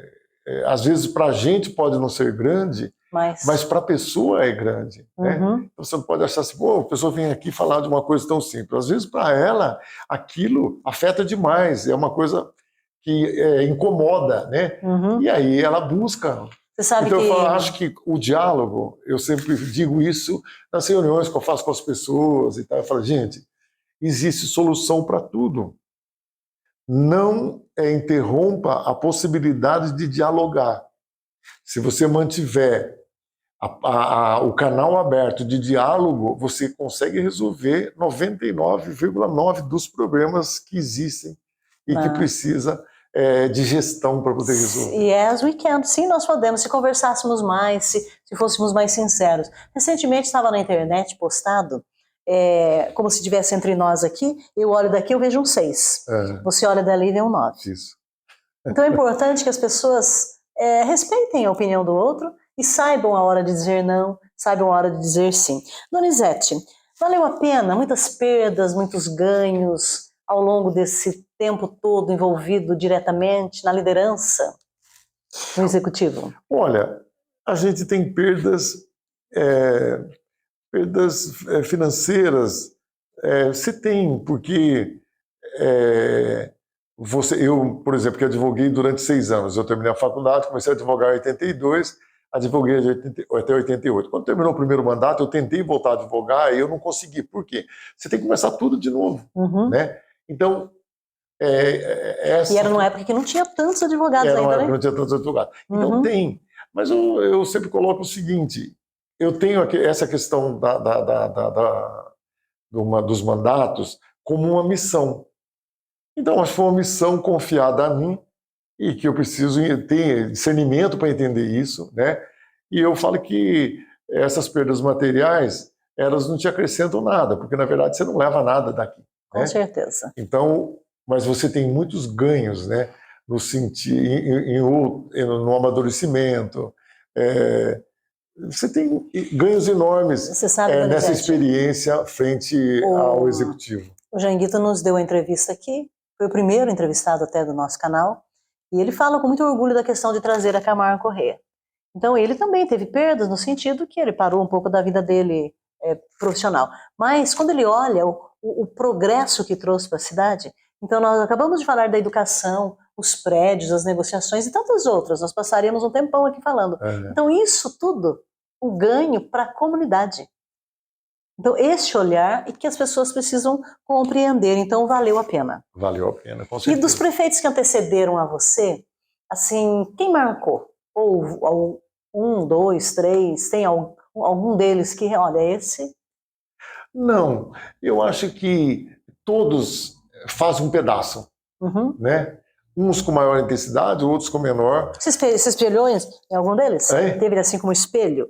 às vezes para a gente pode não ser grande, mas para a pessoa é grande. Né? Então você não pode achar assim, pô, a pessoa vem aqui falar de uma coisa tão simples. Às vezes para ela aquilo afeta demais, é uma coisa que incomoda, né? E aí ela busca. Então, eu acho que o diálogo, eu sempre digo isso nas reuniões que eu faço com as pessoas e tal. Eu falo, gente, existe solução para tudo. Não interrompa a possibilidade de dialogar. Se você mantiver o canal aberto de diálogo, você consegue resolver 99,9% dos problemas que existem e que precisa de gestão para poder resolver. Yes, we can. Sim, nós podemos, se conversássemos mais, se fôssemos mais sinceros. Recentemente estava na internet postado, como se estivesse entre nós aqui, eu olho daqui eu vejo um 6. Você olha dali e vê um 9. Isso. Então é importante que as pessoas respeitem a opinião do outro e saibam a hora de dizer não, saibam a hora de dizer sim. Donizete, valeu a pena? Muitas perdas, muitos ganhos ao longo desse tempo todo envolvido diretamente na liderança no executivo? Olha, a gente tem perdas financeiras, se tem, porque eu, por exemplo, que advoguei durante 6 anos, eu terminei a faculdade, comecei a advogar em 82, advoguei até 88. Quando terminou o primeiro mandato, eu tentei voltar a advogar e eu não consegui. Por quê? Você tem que começar tudo de novo. Né? Então, e era numa época que não tinha tantos advogados ainda, né? Não tinha tantos advogados. Então tem. Mas eu sempre coloco o seguinte, eu tenho essa questão dos mandatos como uma missão. Então, acho que foi uma missão confiada a mim e que eu preciso ter discernimento para entender isso, né? E eu falo que essas perdas materiais, elas não te acrescentam nada, porque, na verdade, você não leva nada daqui. Com certeza. Então, mas você tem muitos ganhos, né? No sentido, no amadurecimento. Você tem ganhos enormes nessa experiência frente ao executivo. O Janguito nos deu a entrevista aqui, foi o primeiro entrevistado até do nosso canal, e ele fala com muito orgulho da questão de trazer a Camargo Corrêa. Então ele também teve perdas no sentido que ele parou um pouco da vida dele profissional. Mas quando ele olha o progresso que trouxe para a cidade, então nós acabamos de falar da educação, os prédios, as negociações e tantas outras, nós passaríamos um tempão aqui falando. Então isso tudo, o ganho para a comunidade. Então esse olhar é que as pessoas precisam compreender, então valeu a pena. Valeu a pena, com certeza. E dos prefeitos que antecederam a você, assim, quem marcou? Ou 1, 2, 3, tem algum deles que, olha, esse... Não, eu acho que todos fazem um pedaço, né? Uns com maior intensidade, outros com menor. Você espelhou em algum deles? É? Teve assim como espelho?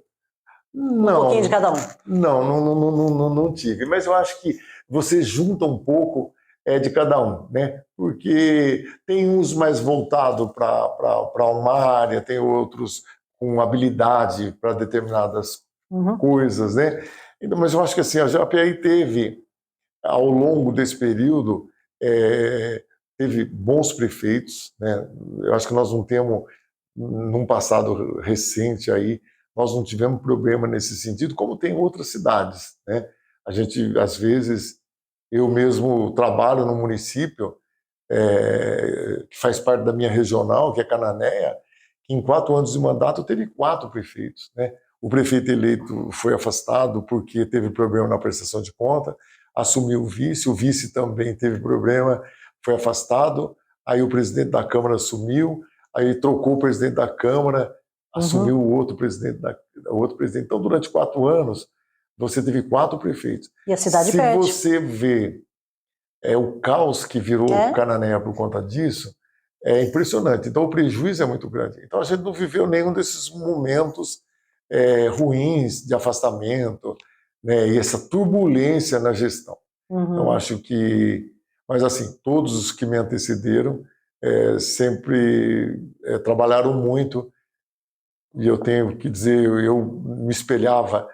Não, um pouquinho de cada um? Não tive. Mas eu acho que você junta um pouco de cada um, né? Porque tem uns mais voltados para uma área, tem outros com habilidade para determinadas coisas, né? Então, mas eu acho que assim, a JPI teve, ao longo desse período, teve bons prefeitos, né? Eu acho que nós não temos, num passado recente aí, nós não tivemos problema nesse sentido, como tem em outras cidades, né? A gente, às vezes, eu mesmo trabalho no município que faz parte da minha regional, que é Cananéia, que em 4 anos de mandato teve 4 prefeitos, né? O prefeito eleito foi afastado porque teve problema na prestação de conta, assumiu o vice também teve problema, foi afastado, aí o presidente da Câmara assumiu, aí trocou o presidente da Câmara, assumiu o outro presidente. Então, durante 4 anos, você teve 4 prefeitos. E a cidade Se perde. você vê o caos que virou Cananéia por conta disso, é impressionante. Então, o prejuízo é muito grande. Então, a gente não viveu nenhum desses momentos ruins de afastamento, né, e essa turbulência na gestão. Então, acho que... Mas, assim, todos os que me antecederam sempre trabalharam muito, e eu tenho que dizer, eu me espelhava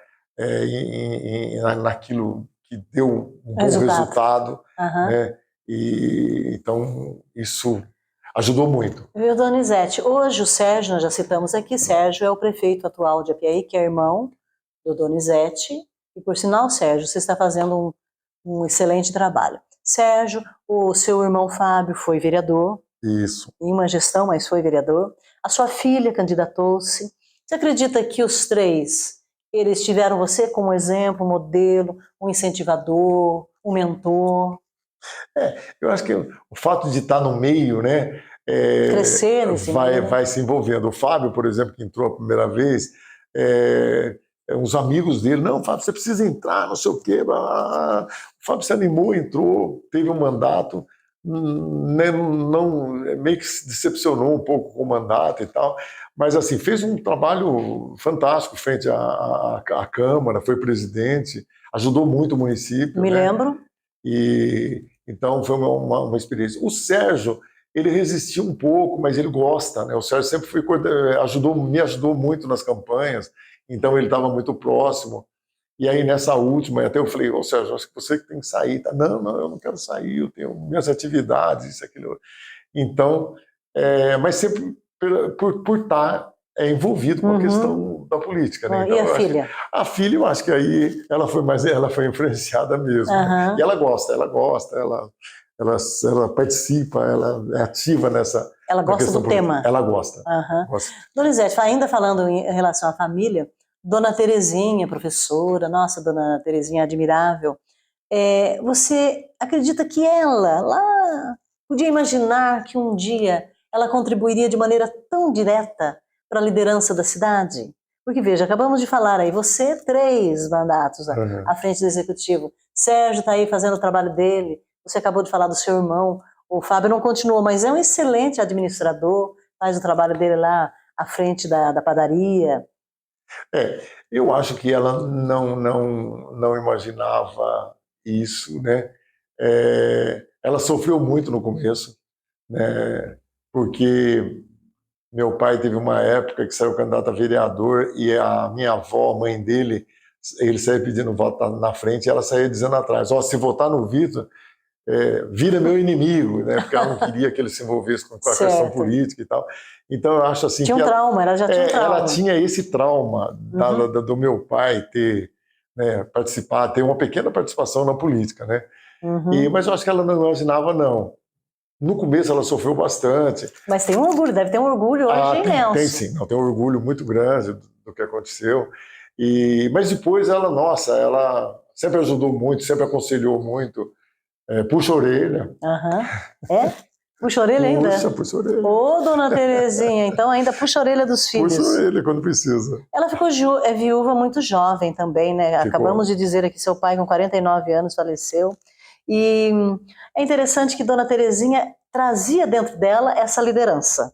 naquilo que deu um bom resultado, né? E então isso ajudou muito. Viu, Donizete? Hoje o Sérgio, nós já citamos aqui, Sérgio é o prefeito atual de Apiaí, que é irmão do Donizete, e por sinal, Sérgio, você está fazendo um excelente trabalho. Sérgio, o seu irmão Fábio foi vereador. Isso. Em uma gestão, mas foi vereador. A sua filha candidatou-se. Você acredita que os 3, eles tiveram você como exemplo, modelo, um incentivador, um mentor? Eu acho que o fato de estar no meio, né, crescer nesse meio, vai se envolvendo. O Fábio, por exemplo, que entrou a primeira vez, uns amigos dele, não, Fábio, você precisa entrar, não sei o quê. O Fábio se animou, entrou, teve um mandato, né, meio que se decepcionou um pouco com o mandato e tal, mas assim, fez um trabalho fantástico frente à Câmara, foi presidente, ajudou muito o município. Me lembro. E então foi uma experiência. O Sérgio, ele resistiu um pouco, mas ele gosta, né? O Sérgio sempre me ajudou muito nas campanhas, então ele estava muito próximo. E aí nessa última, até eu falei, ô Sérgio, acho que você que tem que sair. Tá? Não, eu não quero sair, eu tenho minhas atividades, isso, aquilo. Então, mas sempre por estar envolvido com a questão da política, né? Então, e a filha? A filha, eu acho que aí ela foi influenciada mesmo. Né? E ela gosta, ela participa, ela é ativa nessa. Ela gosta do tema. Ela gosta. gosta. Donizete, ainda falando em relação à família, Dona Terezinha, professora, nossa, Dona Terezinha admirável. Você acredita que ela lá podia imaginar que um dia ela contribuiria de maneira tão direta para a liderança da cidade? Porque, veja, acabamos de falar aí, você 3 mandatos à frente do Executivo. Sérgio está aí fazendo o trabalho dele, você acabou de falar do seu irmão, o Fábio não continuou, mas é um excelente administrador, faz o trabalho dele lá à frente da padaria. Eu acho que ela não imaginava isso, né? Ela sofreu muito no começo, né? Porque meu pai teve uma época que saiu candidato a vereador e a minha avó, a mãe dele, ele saía pedindo voto na frente e ela saía dizendo atrás, se votar no Vitor, vira meu inimigo, né? Porque ela não queria que ele se envolvesse com a questão política e tal. Então eu acho assim tinha um trauma, ela já tinha um trauma. Ela tinha esse trauma do meu pai ter participado, ter uma pequena participação na política, né? Mas eu acho que ela não imaginava, não. No começo ela sofreu bastante. Mas tem um orgulho, deve ter um orgulho hoje imenso. Tem sim, tem um orgulho muito grande do que aconteceu. Mas depois ela sempre ajudou muito, sempre aconselhou muito, puxa a orelha. Puxa a orelha ainda? Puxa a orelha. Ô, dona Terezinha, então ainda puxa a orelha dos filhos. Puxa a orelha quando precisa. Ela ficou viúva muito jovem também, né? Ficou. Acabamos de dizer aqui, seu pai com 49 anos faleceu. E é interessante que dona Terezinha trazia dentro dela essa liderança.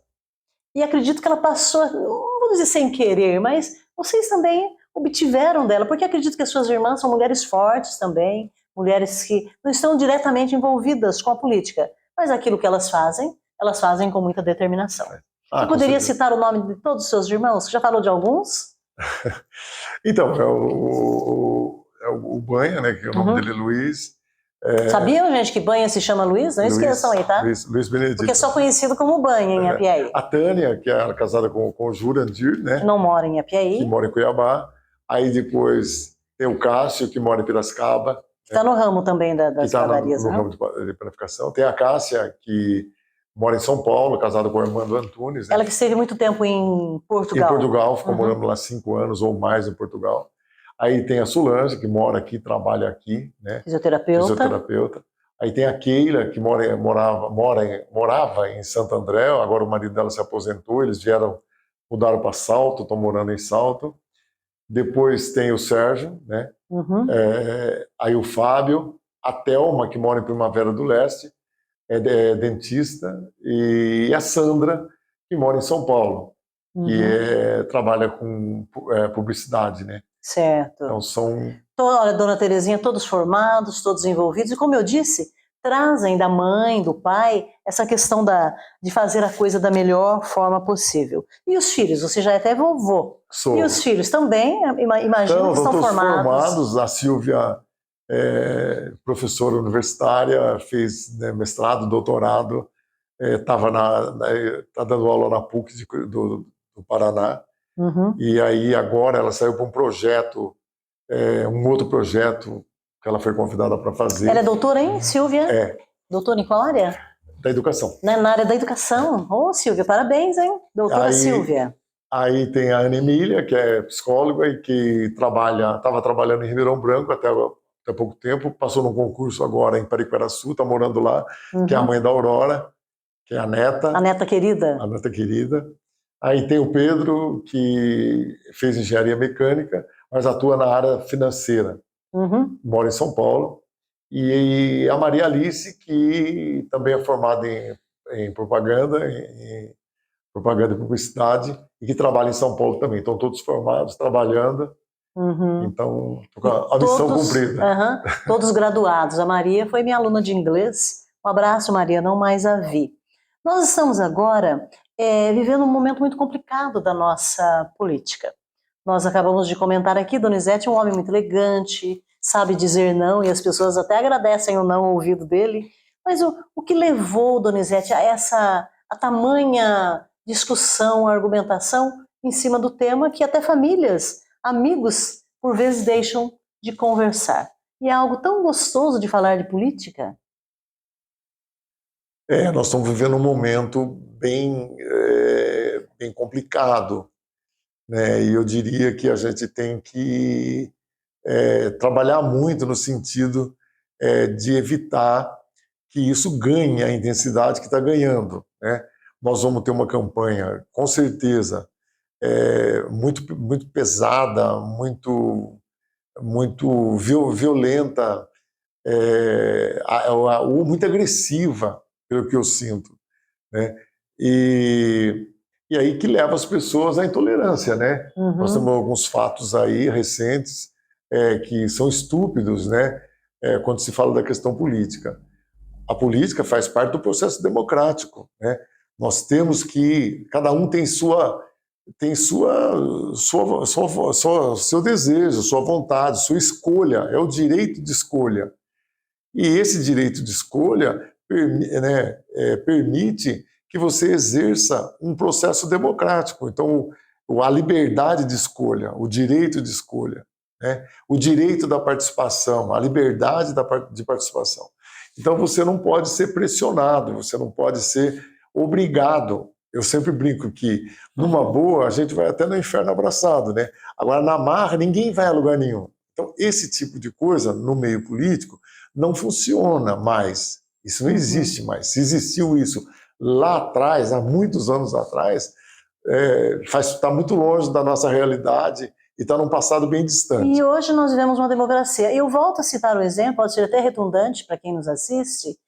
E acredito que ela passou, não vou dizer sem querer, mas vocês também obtiveram dela, porque acredito que as suas irmãs são mulheres fortes também, mulheres que não estão diretamente envolvidas com a política, mas aquilo que elas fazem com muita determinação. Você poderia citar o nome de todos os seus irmãos? Você já falou de alguns? Então, é o Banha, né, que o nome dele é Luiz. Sabiam, gente, que Banha se chama Luiz? Não esqueçam aí, tá? Luiz Benedito. Porque é só conhecido como Banha em Apiaí. A Tânia, que é casada com o Jurandir, né? Não mora em Apiaí. Que mora em Cuiabá. Aí depois tem o Cássio, que mora em Piracicaba. Que está no ramo também das padarias, né? No ramo de panificação. Tem a Cássia, que mora em São Paulo, casada com o Armando Antunes. Né? Ela que esteve muito tempo em Portugal. Em Portugal, ficou morando lá 5 anos ou mais em Portugal. Aí tem a Solange, que mora aqui, trabalha aqui, né? Fisioterapeuta. Aí tem a Keila, que morava em Santo André, agora o marido dela se aposentou, eles mudaram para Salto, estão morando em Salto. Depois tem o Sérgio, né? Aí o Fábio, a Thelma, que mora em Primavera do Leste, é dentista, e a Sandra, que mora em São Paulo, que trabalha com publicidade, né? Certo. Então são... Olha, dona Terezinha, todos formados, todos envolvidos, e como eu disse, trazem da mãe, do pai, essa questão de fazer a coisa da melhor forma possível. E os filhos? Você já é até vovô. Sou. E os filhos também, imagino que estão formados. A Silvia é professora universitária, fez, né, mestrado, doutorado, tá dando aula na PUC do Paraná. E aí agora ela saiu para um projeto, um outro projeto que ela foi convidada para fazer. Ela é doutora, hein, Silvia? É. Doutora em qual área? Da educação. Na área da educação. Ô, Silvia, parabéns, hein? Doutora Silvia. Aí tem a Ana Emília, que é psicóloga e que estava trabalhando em Ribeirão Branco até pouco tempo, passou num concurso agora em Pariquaraçu, está morando lá, que é a mãe da Aurora, que é a neta. A neta querida. A neta querida. Aí tem o Pedro, que fez engenharia mecânica, mas atua na área financeira. Mora em São Paulo. E a Maria Alice, que também é formada em propaganda, em propaganda e publicidade, e que trabalha em São Paulo também. Estão todos formados, trabalhando. Então, a missão cumprida. Todos graduados. A Maria foi minha aluna de inglês. Um abraço, Maria, não mais a vi. Nós estamos agora vivendo um momento muito complicado da nossa política. Nós acabamos de comentar aqui, Donizete é um homem muito elegante, sabe dizer não, e as pessoas até agradecem o não ouvido dele. Mas o que levou, Donizete, a tamanha discussão, argumentação em cima do tema que até famílias, amigos, por vezes deixam de conversar? E é algo tão gostoso de falar de política. Nós estamos vivendo um momento bem complicado, né? E eu diria que a gente tem que trabalhar muito no sentido de evitar que isso ganhe a intensidade que está ganhando, né? Nós vamos ter uma campanha, com certeza, muito, muito pesada, muito violenta, muito agressiva, pelo que eu sinto, né? E aí que leva as pessoas à intolerância, né? Nós temos alguns fatos aí recentes que são estúpidos, né? Quando se fala da questão política. A política faz parte do processo democrático, né? Nós temos que... Cada um tem seu desejo, sua vontade, sua escolha. É o direito de escolha. E esse direito de escolha permite que você exerça um processo democrático. Então, a liberdade de escolha, o direito de escolha, né? O direito da participação, a liberdade de participação. Então, você não pode ser pressionado, você não pode ser obrigado. Eu sempre brinco que, numa boa, a gente vai até no inferno abraçado, né? Agora, na marra, ninguém vai a lugar nenhum. Então, esse tipo de coisa, no meio político, não funciona mais, Isso não existe mais. Se existiu isso lá atrás, há muitos anos atrás, está muito longe da nossa realidade e está num passado bem distante. E hoje nós vivemos uma democracia. Eu volto a citar o exemplo, pode ser até redundante para quem nos assiste.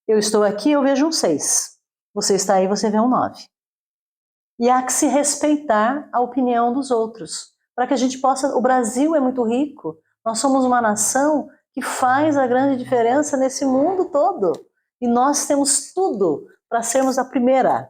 Eu estou aqui, eu vejo um 6. Você está aí, você vê um 9. E há que se respeitar a opinião dos outros, para que a gente possa... O Brasil é muito rico, nós somos uma nação que faz a grande diferença nesse mundo todo. E nós temos tudo para sermos a primeira.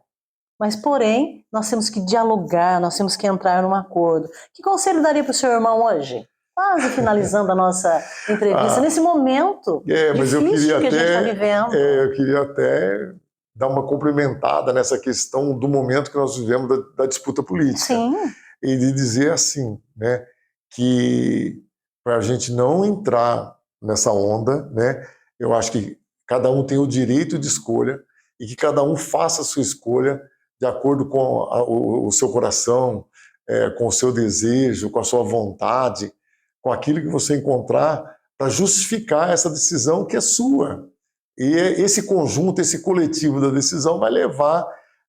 Mas, porém, nós temos que dialogar, nós temos que entrar num acordo. Que conselho daria para o seu irmão hoje? Quase finalizando a nossa entrevista, nesse momento mas difícil que a gente está vivendo. Eu queria até dar uma complementada nessa questão do momento que nós vivemos da disputa política. Sim. E de dizer assim, né, que para a gente não entrar nessa onda, né, eu acho que cada um tem o direito de escolha e que cada um faça a sua escolha de acordo com o seu coração, com o seu desejo, com a sua vontade, com aquilo que você encontrar para justificar essa decisão que é sua. E esse conjunto, esse coletivo da decisão vai levar,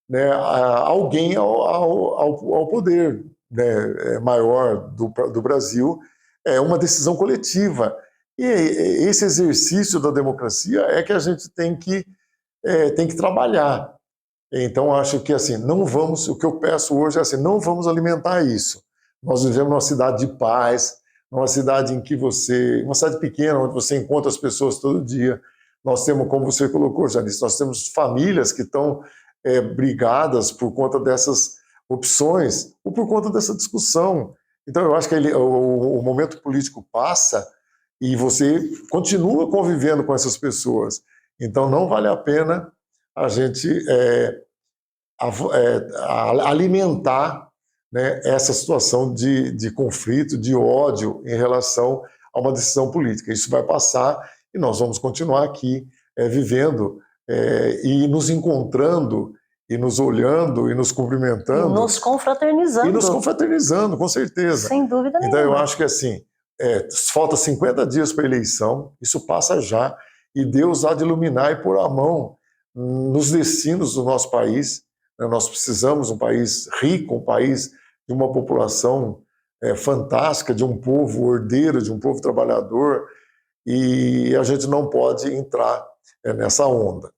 né, alguém ao poder, né, maior do Brasil. É uma decisão coletiva. E esse exercício da democracia é que a gente tem que trabalhar. Então, acho que assim, não vamos, o que eu peço hoje é assim, não vamos alimentar isso. Nós vivemos numa cidade de paz, numa cidade em que uma cidade pequena, onde você encontra as pessoas todo dia. Nós temos, como você colocou, Janice, nós temos famílias que estão brigadas por conta dessas opções ou por conta dessa discussão. Então, eu acho que o momento político passa e você continua convivendo com essas pessoas. Então, não vale a pena a gente alimentar, né, essa situação de conflito, de ódio em relação a uma decisão política. Isso vai passar e nós vamos continuar aqui vivendo e nos encontrando e nos olhando e nos cumprimentando. E nos confraternizando. E nos confraternizando, com certeza. Sem dúvida nenhuma. Então eu acho que assim, falta 50 dias para a eleição, isso passa já, e Deus há de iluminar e pôr a mão nos destinos do nosso país. Nós precisamos de um país rico, um país de uma população fantástica, de um povo ordeiro, de um povo trabalhador, e a gente não pode entrar nessa onda.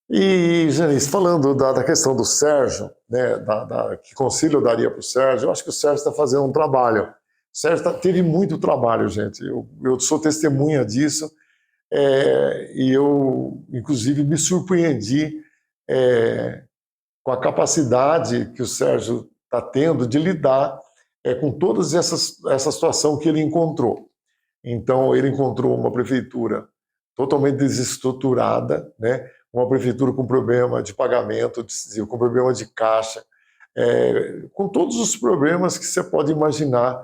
E, Janice, falando da questão do Sérgio, né, que conselho eu daria para o Sérgio, eu acho que o Sérgio está fazendo um trabalho. O Sérgio teve muito trabalho, gente, eu sou testemunha disso, e eu, inclusive, me surpreendi com a capacidade que o Sérgio está tendo de lidar com toda essa situação que ele encontrou. Então, ele encontrou uma prefeitura totalmente desestruturada, né? Uma prefeitura com problema de pagamento, com problema de caixa, com todos os problemas que você pode imaginar,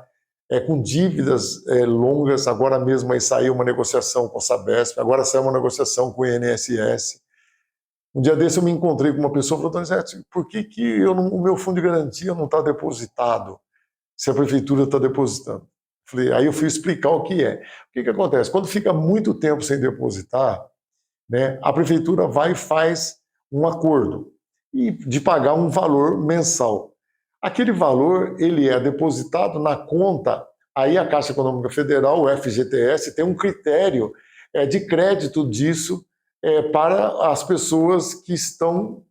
com dívidas longas. Agora mesmo aí saiu uma negociação com a Sabesp, agora saiu uma negociação com o INSS. Um dia desse eu me encontrei com uma pessoa e falou: Donizete, por que o meu fundo de garantia não está depositado, se a prefeitura está depositando? Aí eu fui explicar o que é. O que acontece? Quando fica muito tempo sem depositar, né, a prefeitura vai e faz um acordo de pagar um valor mensal. Aquele valor ele é depositado na conta, aí a Caixa Econômica Federal, o FGTS, tem um critério de crédito disso para as pessoas que estão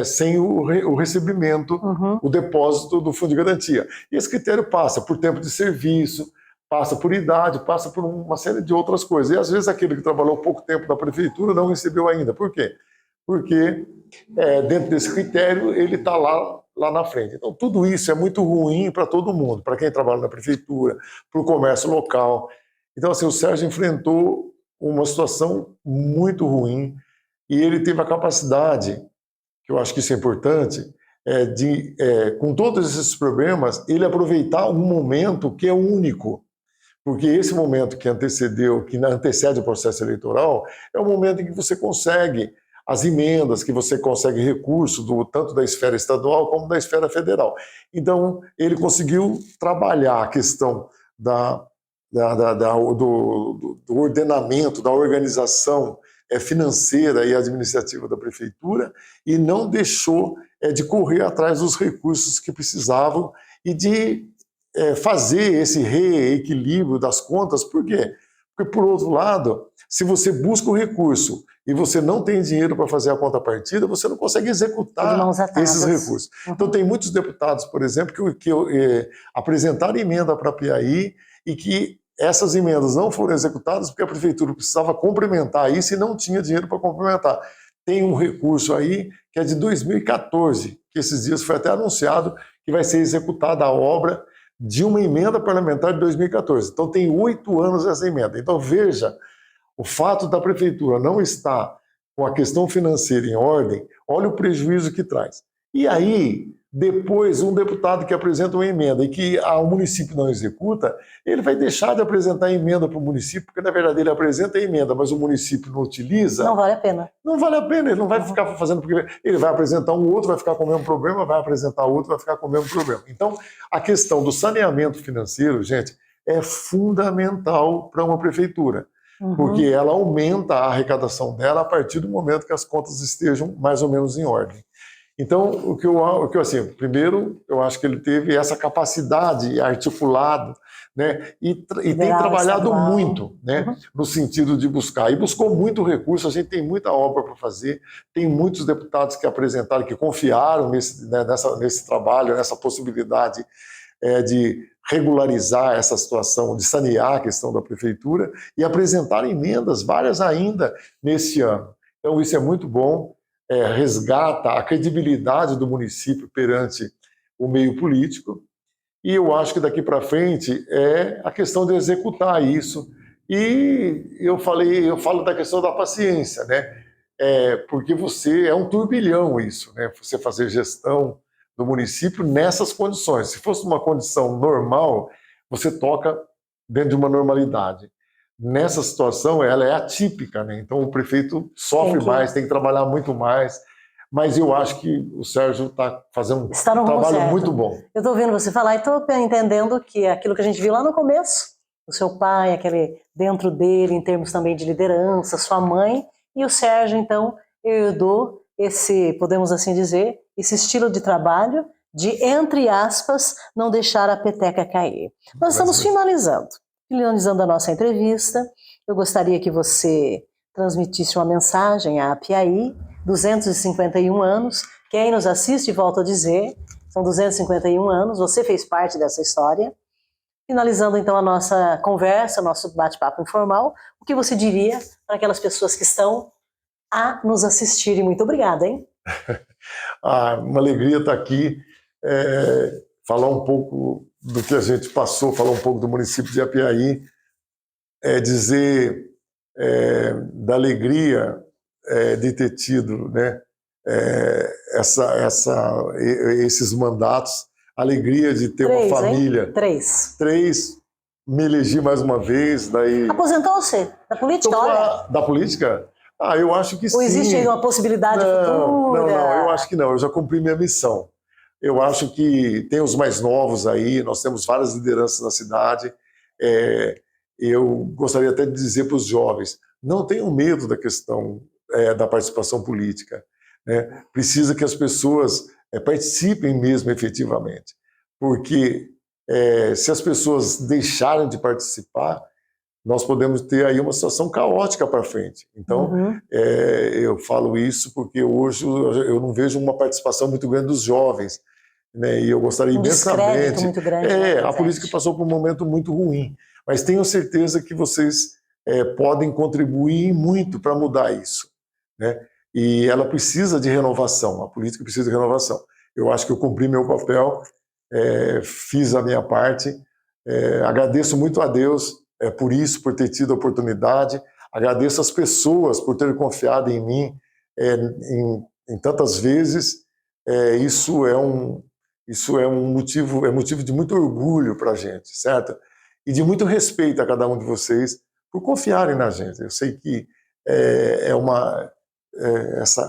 sem o recebimento, o depósito do fundo de garantia. E esse critério passa por tempo de serviço, passa por idade, passa por uma série de outras coisas. E às vezes aquele que trabalhou pouco tempo na prefeitura não recebeu ainda. Por quê? Porque dentro desse critério ele está lá na frente. Então tudo isso é muito ruim para todo mundo, para quem trabalha na prefeitura, para o comércio local. Então assim, o Sérgio enfrentou uma situação muito ruim e ele teve a capacidade, que eu acho que isso é importante, com todos esses problemas, ele aproveitar um momento que é único. Porque esse momento que antecede o processo eleitoral, é o momento em que você consegue as emendas, que você consegue recursos tanto da esfera estadual como da esfera federal. Então, ele conseguiu trabalhar a questão do ordenamento, da organização financeira e administrativa da prefeitura e não deixou de correr atrás dos recursos que precisavam e de fazer esse reequilíbrio das contas. Por quê? Porque, por outro lado, se você busca o recurso e você não tem dinheiro para fazer a contrapartida, você não consegue executar esses recursos. Então, tem muitos deputados, por exemplo, que apresentaram emenda para a Piaí e que essas emendas não foram executadas porque a prefeitura precisava complementar isso e não tinha dinheiro para complementar. Tem um recurso aí que é de 2014, que esses dias foi até anunciado que vai ser executada a obra de uma emenda parlamentar de 2014. Então tem 8 anos essa emenda. Então veja, o fato da prefeitura não estar com a questão financeira em ordem, olha o prejuízo que traz. E aí, depois, um deputado que apresenta uma emenda e que o município não executa, ele vai deixar de apresentar emenda para o município, porque na verdade ele apresenta a emenda, mas o município não utiliza. Não vale a pena. Não vale a pena, ele não vai ficar fazendo, porque ele vai apresentar um outro, vai ficar com o mesmo problema, vai apresentar outro, vai ficar com o mesmo problema. Então, a questão do saneamento financeiro, gente, é fundamental para uma prefeitura, porque ela aumenta a arrecadação dela a partir do momento que as contas estejam mais ou menos em ordem. Então, o que eu assim, primeiro, eu acho que ele teve essa capacidade articulada, né, e tem trabalhado muito, né, no sentido de buscar. E buscou muito recurso, a gente tem muita obra para fazer, tem muitos deputados que apresentaram, que confiaram nesse trabalho, nessa possibilidade de regularizar essa situação, de sanear a questão da prefeitura e apresentar emendas, várias ainda, nesse ano. Então, isso é muito bom. Resgata a credibilidade do município perante o meio político, e eu acho que daqui para frente é a questão de executar isso. E eu falo da questão da paciência, né? Porque você é um turbilhão isso, né? Você fazer gestão do município nessas condições. Se fosse uma condição normal, você toca dentro de uma normalidade. Nessa situação, ela é atípica, né? Então o prefeito sofre mais, tem que trabalhar muito mais, mas eu acho que o Sérgio está fazendo um trabalho muito bom. Eu estou ouvindo você falar e estou entendendo que aquilo que a gente viu lá no começo, o seu pai, aquele dentro dele, em termos também de liderança, sua mãe, e o Sérgio, então, herdou esse, podemos assim dizer, esse estilo de trabalho de, entre aspas, não deixar a peteca cair. Nós estamos finalizando a nossa entrevista. Eu gostaria que você transmitisse uma mensagem à Piaí, 251 anos. Quem nos assiste, volto a dizer, são 251 anos, você fez parte dessa história. Finalizando então a nossa conversa, nosso bate-papo informal, o que você diria para aquelas pessoas que estão a nos assistir? Muito obrigada, hein? Uma alegria estar aqui, falar um pouco do que a gente passou, falar um pouco do município de Apiaí, dizer da alegria de ter tido, né, esses mandatos, a alegria de ter uma família. Três, me elegi mais uma vez. Daí... Aposentou-se da política? Olha. Da política? Eu acho que sim. Ou existe aí uma possibilidade futura? Não, eu acho que não, eu já cumpri minha missão. Eu acho que tem os mais novos aí, nós temos várias lideranças na cidade. Eu gostaria até de dizer para os jovens, não tenham medo da questão da participação política, né? Precisa que as pessoas participem mesmo efetivamente, porque se as pessoas deixarem de participar, nós podemos ter aí uma situação caótica para frente. Então, eu falo isso porque hoje eu não vejo uma participação muito grande dos jovens, né? E eu gostaria imensamente... muito grande, a política passou por um momento muito ruim, mas tenho certeza que vocês podem contribuir muito para mudar isso, né? E ela precisa de renovação, a política precisa de renovação. Eu acho que eu cumpri meu papel, fiz a minha parte, agradeço muito a Deus por isso, por ter tido a oportunidade, agradeço às pessoas por terem confiado em mim em tantas vezes. Isso é um motivo de muito orgulho para a gente, certo? E de muito respeito a cada um de vocês por confiarem na gente. Eu sei que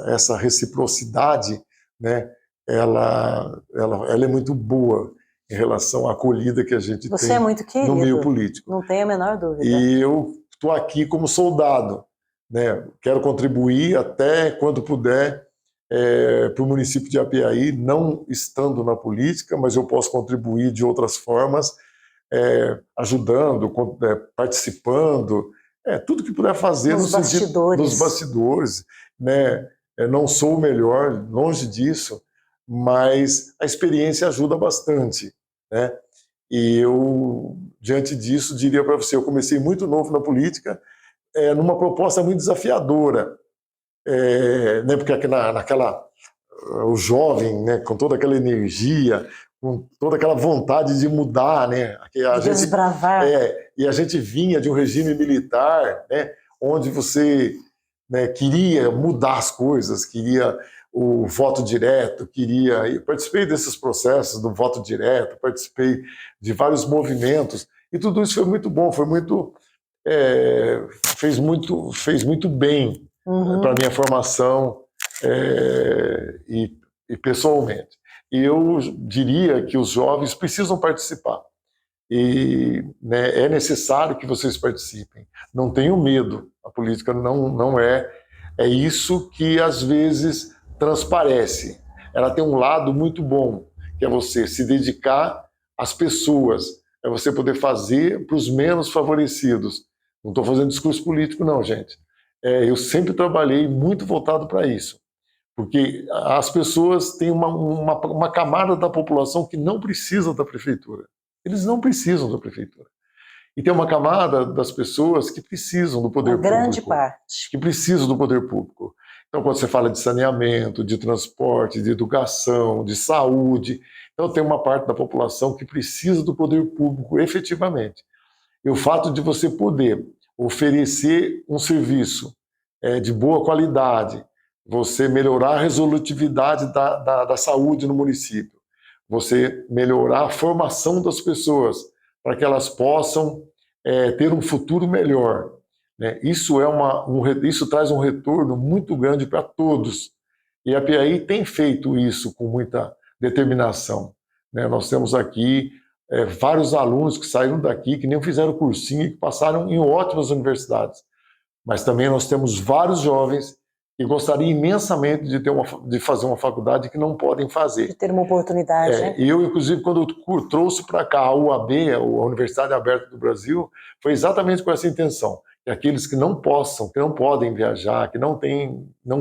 essa reciprocidade, né, ela é muito boa em relação à acolhida que a gente tem muito querido, no meio político. Não tenho a menor dúvida. E eu estou aqui como soldado, né? Quero contribuir até quando puder para o município de Apiaí, não estando na política, mas eu posso contribuir de outras formas, ajudando, participando, tudo que puder fazer nos bastidores. Nos bastidores, né? Não sou o melhor, longe disso, mas a experiência ajuda bastante, né? E eu, diante disso, diria para você, eu comecei muito novo na política, numa proposta muito desafiadora, né? Porque o jovem, né, com toda aquela energia, com toda aquela vontade de mudar, né? Desbravar. E a gente vinha de um regime militar, né, onde você, né, queria mudar as coisas, queria o voto direto, eu participei desses processos do voto direto, participei de vários movimentos, e tudo isso foi muito bom, fez muito bem para a minha formação e pessoalmente. E eu diria que os jovens precisam participar. E, né, é necessário que vocês participem. Não tenham medo. A política não é isso que às vezes transparece. Ela tem um lado muito bom, que é você se dedicar às pessoas, é você poder fazer para os menos favorecidos. Não estou fazendo discurso político, não, gente. Eu sempre trabalhei muito voltado para isso, porque as pessoas têm uma camada da população que não precisa da prefeitura. Eles não precisam da prefeitura. E tem uma camada das pessoas que precisam do poder público. Grande parte. Que precisam do poder público. Então, quando você fala de saneamento, de transporte, de educação, de saúde, então tem uma parte da população que precisa do poder público efetivamente. E o fato de você poder oferecer um serviço de boa qualidade, você melhorar a resolutividade da saúde no município, você melhorar a formação das pessoas para que elas possam ter um futuro melhor, né? Isso traz um retorno muito grande para todos. E a Apiaí tem feito isso com muita determinação, né? Nós temos aqui vários alunos que saíram daqui, que nem fizeram cursinho e que passaram em ótimas universidades. Mas também nós temos vários jovens que gostariam imensamente de fazer uma faculdade que não podem fazer. De ter uma oportunidade. Né? Eu, inclusive, quando eu trouxe para cá a UAB, a Universidade Aberta do Brasil, foi exatamente com essa intenção. Que aqueles que não podem viajar, que não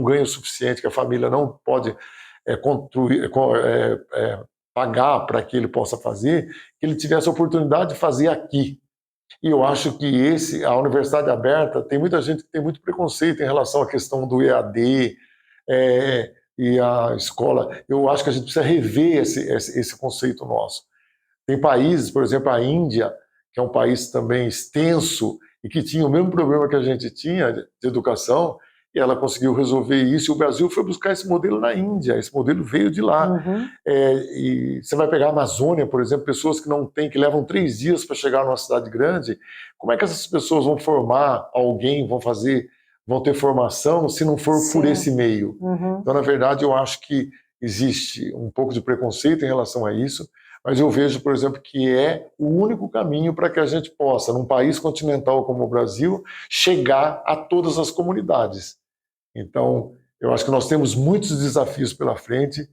ganham o suficiente, que a família não pode pagar para que ele possa fazer, que ele tivesse a oportunidade de fazer aqui. E eu acho que a Universidade Aberta, tem muita gente que tem muito preconceito em relação à questão do EAD e a escola. Eu acho que a gente precisa rever esse conceito nosso. Tem países, por exemplo, a Índia, que é um país também extenso e que tinha o mesmo problema que a gente tinha de educação, e ela conseguiu resolver isso, e o Brasil foi buscar esse modelo na Índia, esse modelo veio de lá. Uhum. E você vai pegar a Amazônia, por exemplo, pessoas que levam 3 dias para chegar numa cidade grande, como é que essas pessoas vão formar alguém, vão ter formação se não for por esse meio? Uhum. Então, na verdade, eu acho que existe um pouco de preconceito em relação a isso, mas eu vejo, por exemplo, que é o único caminho para que a gente possa, num país continental como o Brasil, chegar a todas as comunidades. Então, eu acho que nós temos muitos desafios pela frente,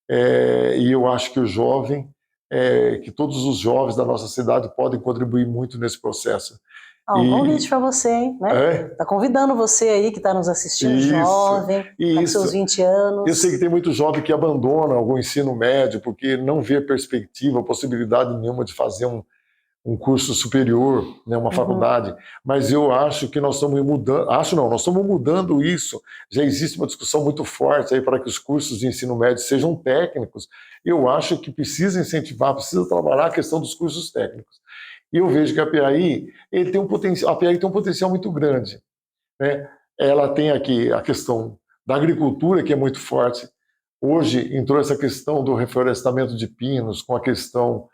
e eu acho que que todos os jovens da nossa cidade podem contribuir muito nesse processo. Um convite para você, hein? Né? Tá convidando você aí que está nos assistindo, jovem, com seus 20 anos. Eu sei que tem muito jovem que abandona o ensino médio porque não vê perspectiva, possibilidade nenhuma de fazer um curso superior, né, uma faculdade, mas eu acho que nós estamos mudando, nós estamos mudando isso. Já existe uma discussão muito forte aí para que os cursos de ensino médio sejam técnicos. Eu acho que precisa incentivar, precisa trabalhar a questão dos cursos técnicos. E eu vejo que a Apiaí tem um potencial muito grande, né? Ela tem aqui a questão da agricultura, que é muito forte. Hoje entrou essa questão do reflorestamento de pinos, com a questão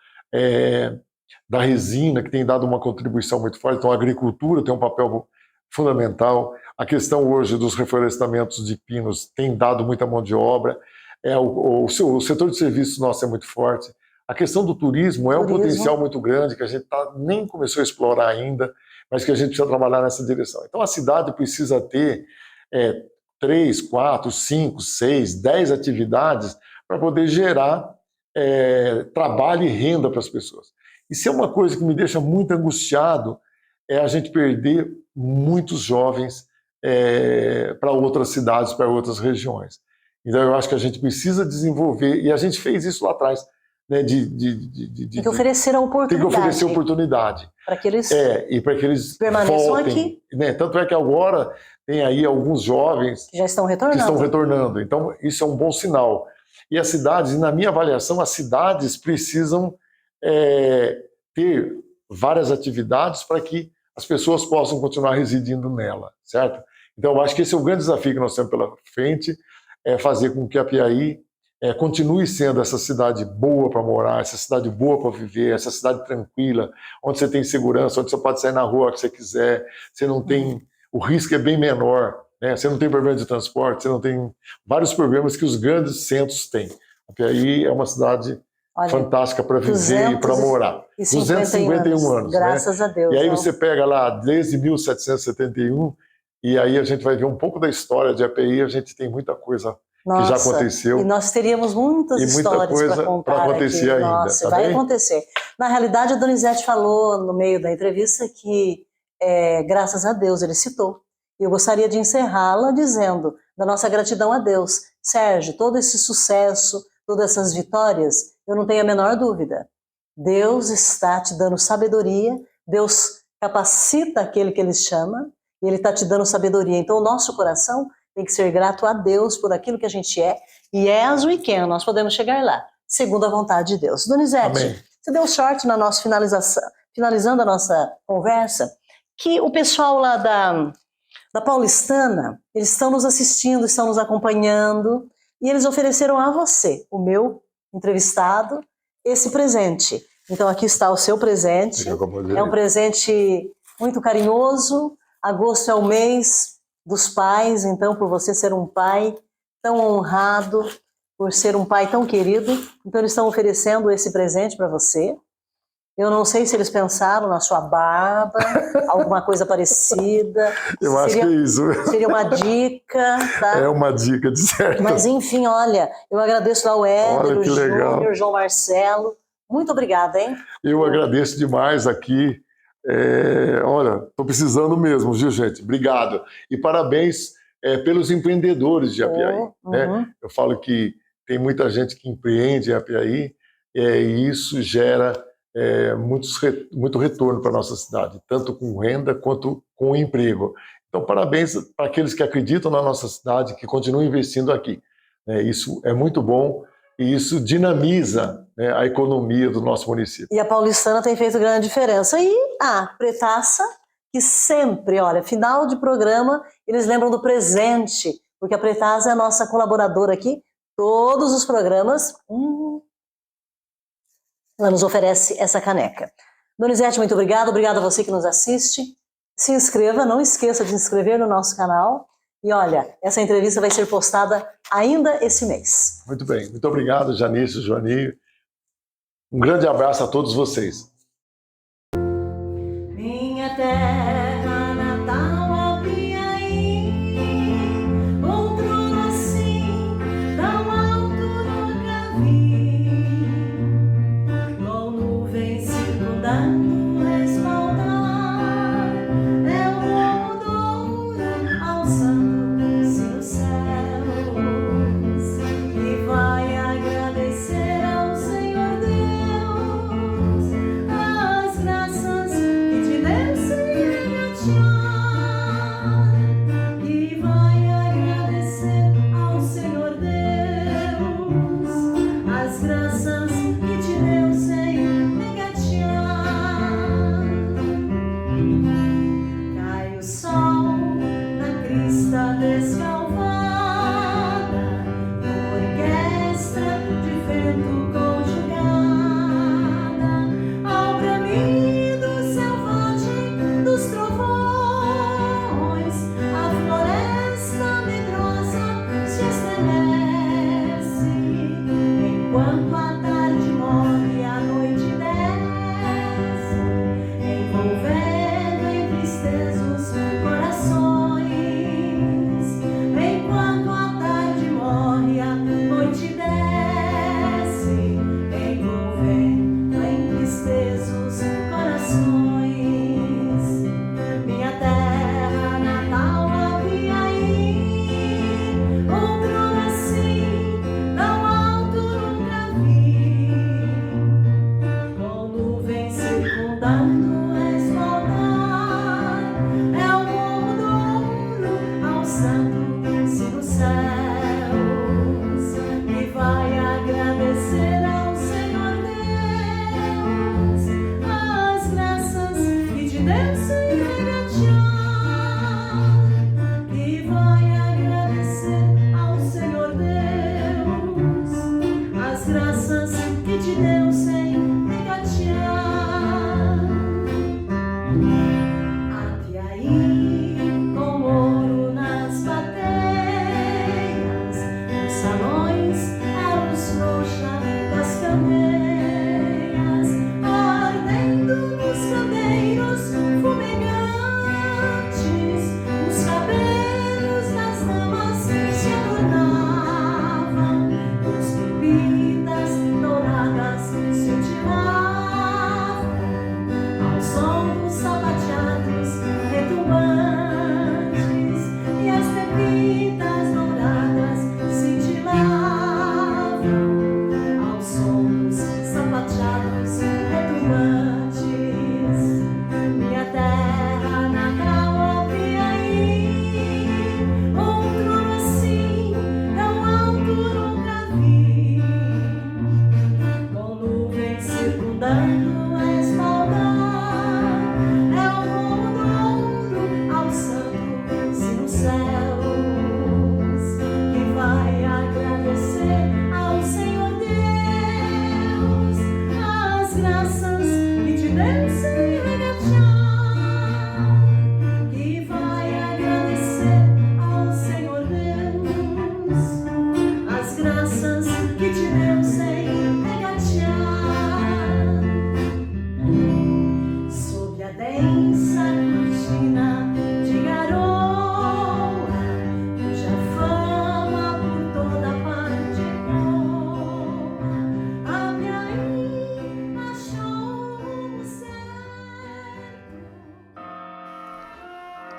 da resina, que tem dado uma contribuição muito forte. Então, a agricultura tem um papel fundamental. A questão hoje dos reflorestamentos de pinos tem dado muita mão de obra. O setor de serviços nosso é muito forte. A questão do turismo é um potencial muito grande que a gente nem começou a explorar ainda. mas que a gente precisa trabalhar nessa direção. Então a cidade precisa ter 3, 4, 5, 6, 10 atividades para poder gerar trabalho e renda para as pessoas. Isso é uma coisa que me deixa muito angustiado, é a gente perder muitos jovens para outras cidades, para outras regiões. Então eu acho que a gente precisa desenvolver, e a gente fez isso lá atrás, né, tem que oferecer a oportunidade. Tem que oferecer oportunidade. Para que eles, e para que eles permaneçam voltem, aqui. Né? Tanto é que agora tem aí alguns jovens que já estão retornando. Então isso é um bom sinal. E as cidades, na minha avaliação, as cidades precisam ter várias atividades para que as pessoas possam continuar residindo nela, certo? Então eu acho que esse é o grande desafio que nós temos pela frente, é fazer com que a Piaí continue sendo essa cidade boa para morar, essa cidade boa para viver, essa cidade tranquila, onde você tem segurança, onde você pode sair na rua que você quiser, você não tem, o risco é bem menor, né? Você não tem problema de transporte, você não tem vários problemas que os grandes centros têm. A Piaí é uma cidade fantástica para viver e para morar. 251 anos. Graças, né? A Deus. E aí você pega lá desde 1771, e aí a gente vai ver um pouco da história de API, a gente tem muita coisa que já aconteceu. E nós teríamos muitas histórias para contar para acontecer aqui. ainda. Nossa, vai acontecer. Na realidade, a Donizete falou no meio da entrevista que, graças a Deus, ele citou. E eu gostaria de encerrá-la dizendo da nossa gratidão a Deus. Sérgio, todo esse sucesso, todas essas vitórias, eu não tenho a menor dúvida. Deus está te dando sabedoria, Deus capacita aquele que Ele chama, e Ele está te dando sabedoria. Então, o nosso coração tem que ser grato a Deus por aquilo que a gente é, e as we can, nós podemos chegar lá, segundo a vontade de Deus. Donizete, Amém. Você deu sorte na nossa finalizando a nossa conversa, que o pessoal lá da Paulistana, eles estão nos assistindo, estão nos acompanhando, e eles ofereceram a você, o meu entrevistado, esse presente. Então aqui está o seu presente, é um presente muito carinhoso. Agosto é o mês dos pais, então por você ser um pai tão honrado, por ser um pai tão querido, então eles estão oferecendo esse presente para você. Eu não sei se eles pensaram na sua barba, alguma coisa parecida. Eu acho que é isso. Seria uma dica, tá? É uma dica, de certo. Mas enfim, olha, eu agradeço ao Éder, o Júnior, João Marcelo. Muito obrigada, hein? Eu agradeço demais aqui. Olha, estou precisando mesmo, viu, gente? Obrigado. E parabéns pelos empreendedores de Apiaí. Né? Eu falo que tem muita gente que empreende em Apiaí e isso gera muito retorno para a nossa cidade, tanto com renda quanto com emprego. Então, parabéns para aqueles que acreditam na nossa cidade, que continuam investindo aqui. Isso é muito bom e isso dinamiza a economia do nosso município. E a Paulistana tem feito grande diferença. E a Pretaça, que sempre, olha, final de programa, eles lembram do presente, porque a Pretaça é a nossa colaboradora aqui, todos os programas, ela nos oferece essa caneca. Donizete, muito obrigado. Obrigado a você que nos assiste. Se inscreva, não esqueça de se inscrever no nosso canal. E olha, essa entrevista vai ser postada ainda esse mês. Muito bem. Muito obrigado, Janice, Joaninho. Um grande abraço a todos vocês. Minha terra natal, Apiaí, outrora assim, tão alto nunca vi, com nuvens circundando respaldar, é o morro do ouro alçando-se nos céus, e vai agradecer ao Senhor Deus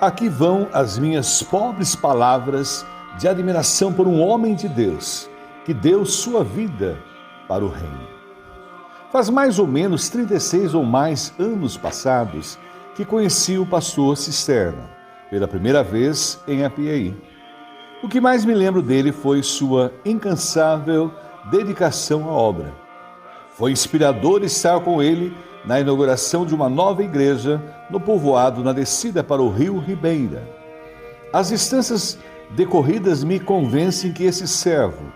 Aqui vão as minhas pobres palavras de admiração por um homem de Deus que deu sua vida para o reino. Faz mais ou menos 36 ou mais anos passados que conheci o pastor Cisterna, pela primeira vez em Apiaí. O que mais me lembro dele foi sua incansável dedicação à obra. Foi inspirador estar com ele na inauguração de uma nova igreja no povoado na descida para o rio Ribeira. As distâncias decorridas me convencem que esse servo,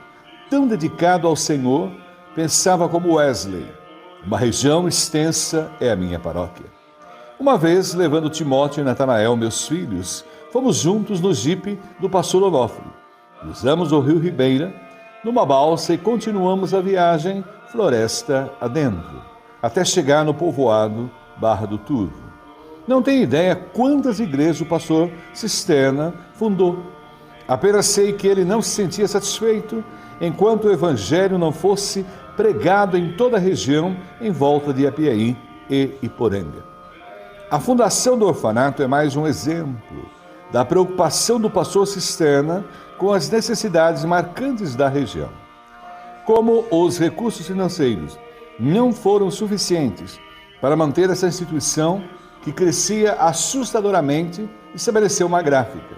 tão dedicado ao Senhor, pensava como Wesley: uma região extensa é a minha paróquia. Uma vez, levando Timóteo e Natanael, meus filhos, fomos juntos no jipe do pastor Onofre. Cruzamos o rio Ribeira numa balsa e continuamos a viagem floresta adentro, até chegar no povoado Barra do Turvo. Não tenho ideia quantas igrejas o pastor Cisterna fundou. Apenas sei que ele não se sentia satisfeito enquanto o evangelho não fosse pregado em toda a região em volta de Apiaí e Iporanga. A fundação do orfanato é mais um exemplo da preocupação do pastor Cisterna com as necessidades marcantes da região. Como os recursos financeiros não foram suficientes para manter essa instituição que crescia assustadoramente, estabeleceu uma gráfica.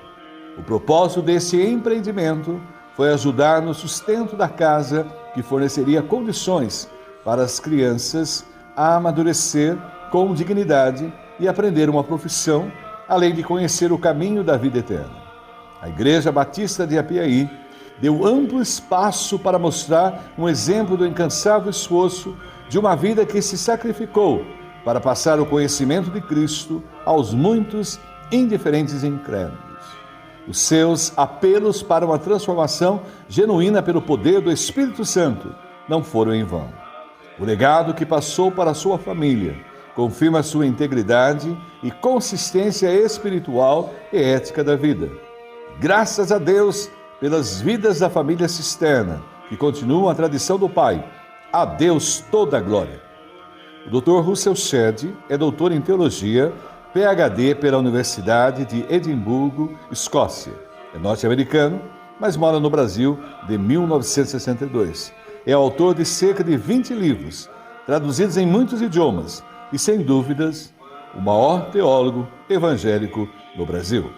O propósito desse empreendimento foi ajudar no sustento da casa que forneceria condições para as crianças a amadurecer com dignidade e aprender uma profissão, além de conhecer o caminho da vida eterna. A Igreja Batista de Apiaí deu amplo espaço para mostrar um exemplo do incansável esforço de uma vida que se sacrificou para passar o conhecimento de Cristo aos muitos indiferentes e incrédulos. Os seus apelos para uma transformação genuína pelo poder do Espírito Santo não foram em vão. O legado que passou para a sua família confirma sua integridade e consistência espiritual e ética da vida. Graças a Deus pelas vidas da família Cisterna, que continuam a tradição do pai. A Deus toda a glória. O Dr. Russell Shedd é doutor em teologia, PhD pela Universidade de Edimburgo, Escócia. É norte-americano, mas mora no Brasil de 1962. É autor de cerca de 20 livros, traduzidos em muitos idiomas, e, sem dúvidas, o maior teólogo evangélico do Brasil.